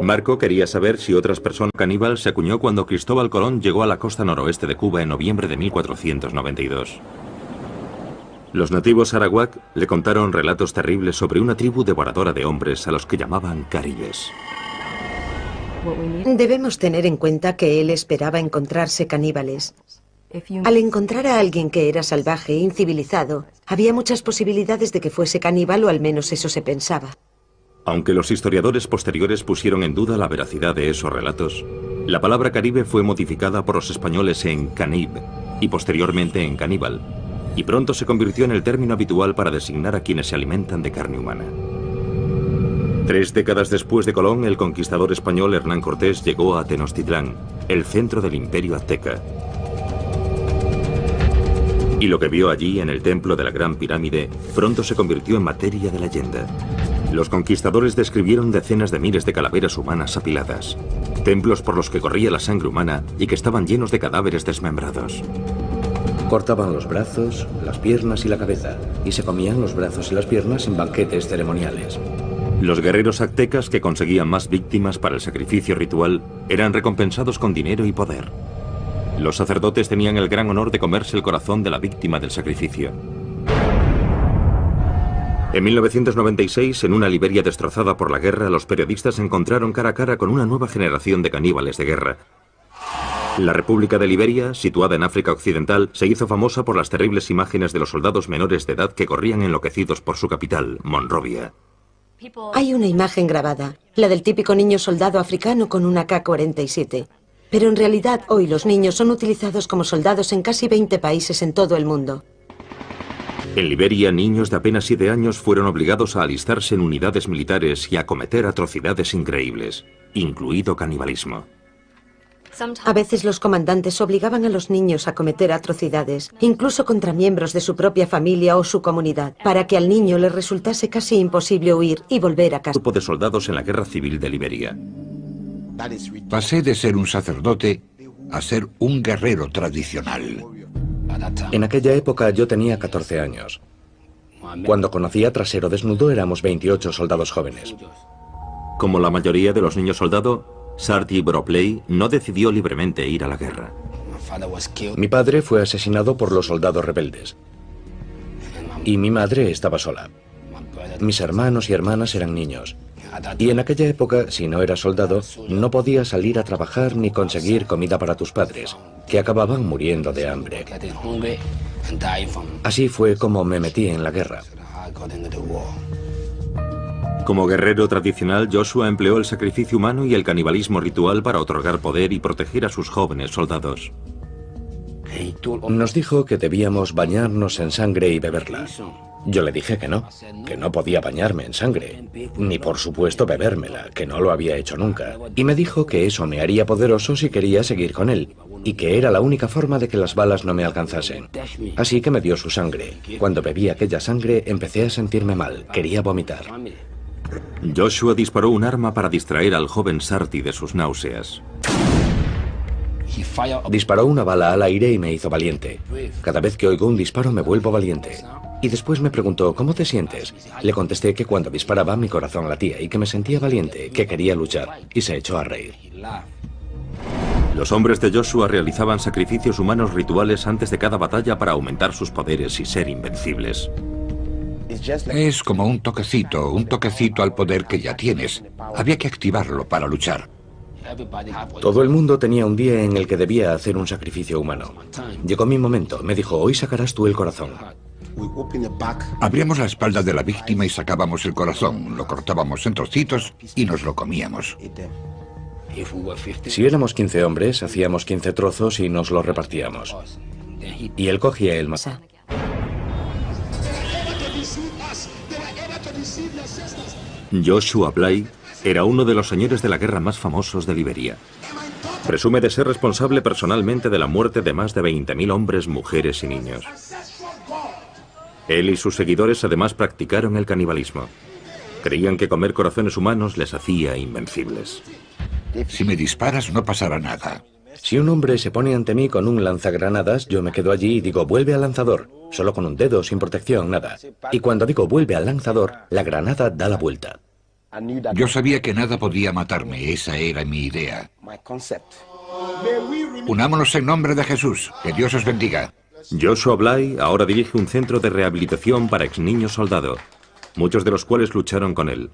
Marco quería saber si otras personas caníbal se acuñó cuando Cristóbal Colón llegó a la costa noroeste de Cuba en noviembre de 1492. Los nativos arawak le contaron relatos terribles sobre una tribu devoradora de hombres a los que llamaban caribes. Debemos tener en cuenta que él esperaba encontrarse caníbales. Al encontrar a alguien que era salvaje e incivilizado, había muchas posibilidades de que fuese caníbal, o al menos eso se pensaba. Aunque los historiadores posteriores pusieron en duda la veracidad de esos relatos, la palabra caribe fue modificada por los españoles en canib y posteriormente en caníbal, y pronto se convirtió en el término habitual para designar a quienes se alimentan de carne humana. 3 décadas después de Colón, el conquistador español Hernán Cortés llegó a Tenochtitlán, el centro del imperio azteca. Y lo que vio allí en el templo de la Gran Pirámide pronto se convirtió en materia de leyenda. Los conquistadores describieron decenas de miles de calaveras humanas apiladas, templos por los que corría la sangre humana y que estaban llenos de cadáveres desmembrados. Cortaban los brazos, las piernas y la cabeza, y se comían los brazos y las piernas en banquetes ceremoniales. Los guerreros aztecas que conseguían más víctimas para el sacrificio ritual eran recompensados con dinero y poder. Los sacerdotes tenían el gran honor de comerse el corazón de la víctima del sacrificio. En 1996, en una Liberia destrozada por la guerra, los periodistas se encontraron cara a cara con una nueva generación de caníbales de guerra. La República de Liberia, situada en África Occidental, se hizo famosa por las terribles imágenes de los soldados menores de edad que corrían enloquecidos por su capital, Monrovia. Hay una imagen grabada, la del típico niño soldado africano con una AK-47. Pero en realidad hoy los niños son utilizados como soldados en casi 20 países en todo el mundo. En Liberia, niños de apenas 7 años fueron obligados a alistarse en unidades militares y a cometer atrocidades increíbles, incluido canibalismo. A veces los comandantes obligaban a los niños a cometer atrocidades, incluso contra miembros de su propia familia o su comunidad, para que al niño le resultase casi imposible huir y volver a casa. Grupo de soldados en la Guerra Civil de Liberia. Pasé de ser un sacerdote a ser un guerrero tradicional. En aquella época yo tenía 14 años. Cuando conocí a Trasero Desnudo éramos 28 soldados jóvenes. Como la mayoría de los niños soldado, Sarti Bropley no decidió libremente ir a la guerra. Mi padre fue asesinado por los soldados rebeldes. Y mi madre estaba sola. Mis hermanos y hermanas eran niños. Y en aquella época, si no eras soldado, no podías salir a trabajar ni conseguir comida para tus padres, que acababan muriendo de hambre. Así fue como me metí en la guerra. Como guerrero tradicional, Joshua empleó el sacrificio humano y el canibalismo ritual para otorgar poder y proteger a sus jóvenes soldados. Nos dijo que debíamos bañarnos en sangre y beberla. Yo le dije que no podía bañarme en sangre, ni por supuesto bebérmela, que no lo había hecho nunca. Y me dijo que eso me haría poderoso si quería seguir con él, y que era la única forma de que las balas no me alcanzasen. Así que me dio su sangre. Cuando bebí aquella sangre empecé a sentirme mal, quería vomitar. Joshua disparó un arma para distraer al joven Sarti de sus náuseas. Disparó una bala al aire y me hizo valiente. Cada vez que oigo un disparo me vuelvo valiente. Y después me preguntó, ¿cómo te sientes? Le contesté que cuando disparaba mi corazón latía y que me sentía valiente, que quería luchar. Y se echó a reír. Los hombres de Joshua realizaban sacrificios humanos rituales antes de cada batalla para aumentar sus poderes y ser invencibles. Es como un toquecito al poder que ya tienes. Había que activarlo para luchar. Todo el mundo tenía un día en el que debía hacer un sacrificio humano. Llegó mi momento. Me dijo, hoy sacarás tú el corazón. Abríamos la espalda de la víctima y sacábamos el corazón, lo cortábamos en trocitos y nos lo comíamos. Si éramos 15 hombres, hacíamos 15 trozos y nos los repartíamos. Y él cogía el más. Joshua Bly era uno de los señores de la guerra más famosos de Liberia. Presume de ser responsable personalmente de la muerte de más de 20.000 hombres, mujeres y niños. Él y sus seguidores además practicaron el canibalismo. Creían que comer corazones humanos les hacía invencibles. Si me disparas no pasará nada. Si un hombre se pone ante mí con un lanzagranadas, yo me quedo allí y digo, vuelve al lanzador. Solo con un dedo, sin protección, nada. Y cuando digo vuelve al lanzador, la granada da la vuelta. Yo sabía que nada podía matarme, esa era mi idea. Unámonos en nombre de Jesús, que Dios os bendiga. Joshua Bly ahora dirige un centro de rehabilitación para ex niños soldado, muchos de los cuales lucharon con él.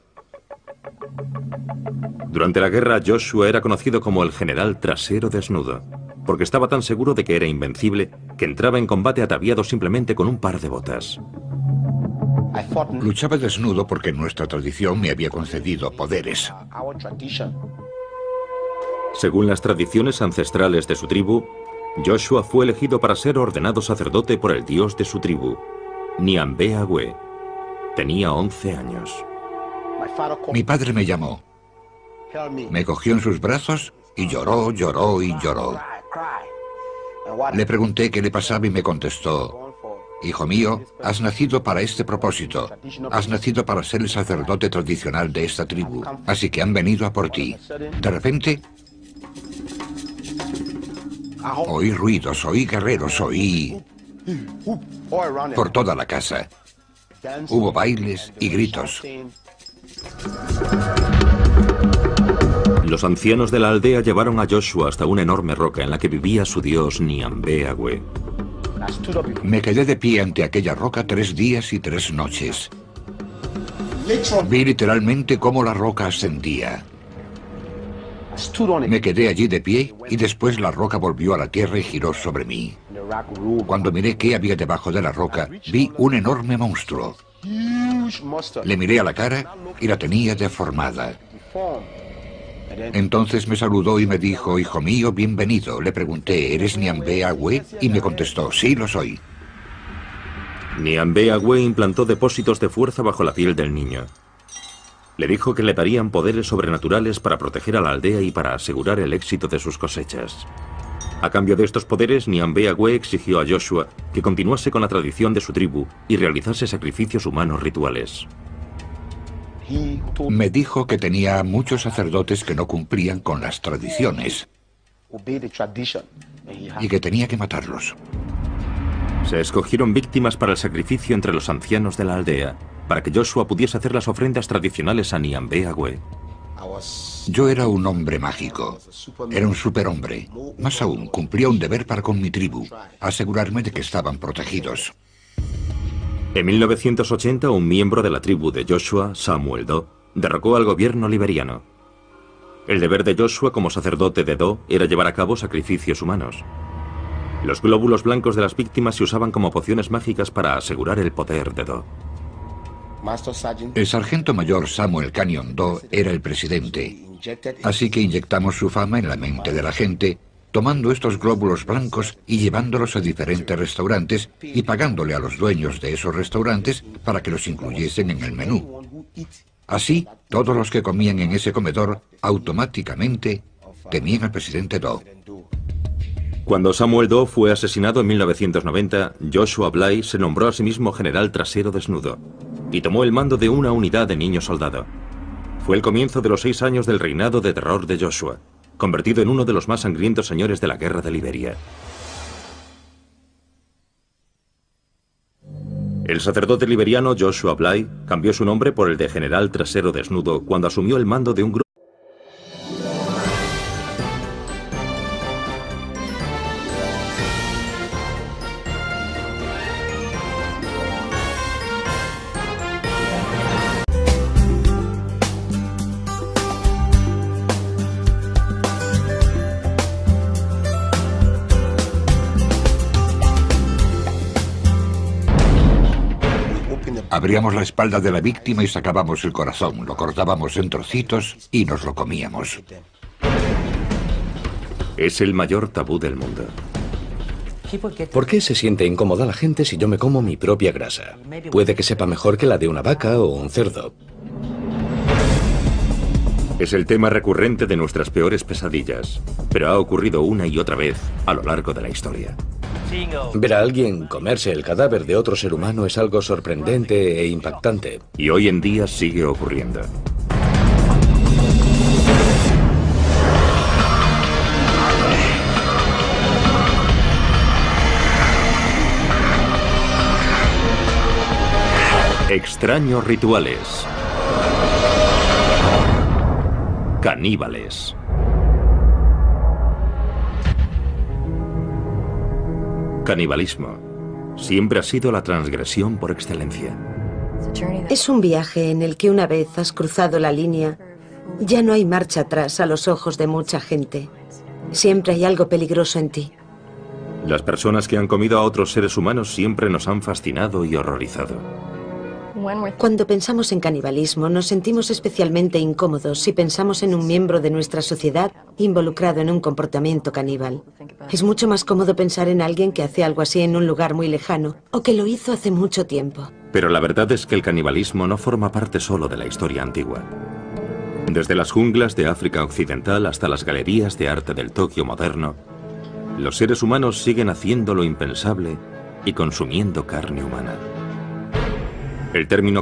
Durante la guerra, Joshua era conocido como el general Trasero Desnudo, porque estaba tan seguro de que era invencible que entraba en combate ataviado simplemente con un par de botas. Luchaba desnudo porque nuestra tradición me había concedido poderes. Según las tradiciones ancestrales de su tribu, Joshua fue elegido para ser ordenado sacerdote por el dios de su tribu, Niambe-Agüe. Tenía 11 años. Mi padre me llamó. Me cogió en sus brazos y lloró, lloró y lloró. Le pregunté qué le pasaba y me contestó, hijo mío, has nacido para este propósito. Has nacido para ser el sacerdote tradicional de esta tribu. Así que han venido a por ti. De repente, oí ruidos, oí guerreros, oí por toda la casa. Hubo bailes y gritos. Los ancianos de la aldea llevaron a Joshua hasta una enorme roca en la que vivía su dios Niambe-Agüe. Me quedé de pie ante aquella roca 3 días y 3 noches. Vi literalmente cómo la roca ascendía. Me quedé allí de pie y después la roca volvió a la tierra y giró sobre mí. Cuando miré qué había debajo de la roca, vi un enorme monstruo. Le miré a la cara y la tenía deformada. Entonces me saludó y me dijo: hijo mío, bienvenido. Le pregunté: ¿eres Niambe Agüe? Y me contestó: sí, lo soy. Niambe Agüe implantó depósitos de fuerza bajo la piel del niño. Le dijo que le darían poderes sobrenaturales para proteger a la aldea y para asegurar el éxito de sus cosechas. A cambio de estos poderes, Niambe Agüe exigió a Joshua que continuase con la tradición de su tribu y realizase sacrificios humanos rituales. Me dijo que tenía muchos sacerdotes que no cumplían con las tradiciones y que tenía que matarlos. Se escogieron víctimas para el sacrificio entre los ancianos de la aldea, para que Joshua pudiese hacer las ofrendas tradicionales a Niambe Agüe. Yo era un hombre mágico, era un superhombre. Más aún, cumplía un deber para con mi tribu, asegurarme de que estaban protegidos. En 1980, un miembro de la tribu de Joshua, Samuel Doe, derrocó al gobierno liberiano. El deber de Joshua como sacerdote de Doe era llevar a cabo sacrificios humanos. Los glóbulos blancos de las víctimas se usaban como pociones mágicas para asegurar el poder de Doe. El sargento mayor Samuel Canyon Doe era el presidente, así que inyectamos su fama en la mente de la gente, tomando estos glóbulos blancos y llevándolos a diferentes restaurantes y pagándole a los dueños de esos restaurantes para que los incluyesen en el menú. Así, todos los que comían en ese comedor automáticamente temían al presidente Doe. Cuando Samuel Doe fue asesinado en 1990, Joshua Bly se nombró a sí mismo general trasero desnudo y tomó el mando de una unidad de niño soldado. Fue el comienzo de los 6 años del reinado de terror de Joshua, convertido en uno de los más sangrientos señores de la guerra de Liberia. El sacerdote liberiano Joshua Bly cambió su nombre por el de general trasero desnudo cuando asumió el mando de un grupo. Abríamos la espalda de la víctima y sacábamos el corazón, lo cortábamos en trocitos y nos lo comíamos. Es el mayor tabú del mundo. ¿Por qué se siente incómoda la gente si yo me como mi propia grasa? Puede que sepa mejor que la de una vaca o un cerdo. Es el tema recurrente de nuestras peores pesadillas, pero ha ocurrido una y otra vez a lo largo de la historia. Ver a alguien comerse el cadáver de otro ser humano es algo sorprendente e impactante. Y hoy en día sigue ocurriendo. Extraños rituales. Caníbales. Canibalismo siempre ha sido la transgresión por excelencia. Es un viaje en el que una vez has cruzado la línea, ya no hay marcha atrás a los ojos de mucha gente. Siempre hay algo peligroso en ti. Las personas que han comido a otros seres humanos siempre nos han fascinado y horrorizado. Cuando pensamos en canibalismo, nos sentimos especialmente incómodos si pensamos en un miembro de nuestra sociedad involucrado en un comportamiento caníbal. Es mucho más cómodo pensar en alguien que hace algo así en un lugar muy lejano o que lo hizo hace mucho tiempo. Pero la verdad es que el canibalismo no forma parte solo de la historia antigua. Desde las junglas de África Occidental hasta las galerías de arte del Tokio moderno, los seres humanos siguen haciendo lo impensable y consumiendo carne humana. El término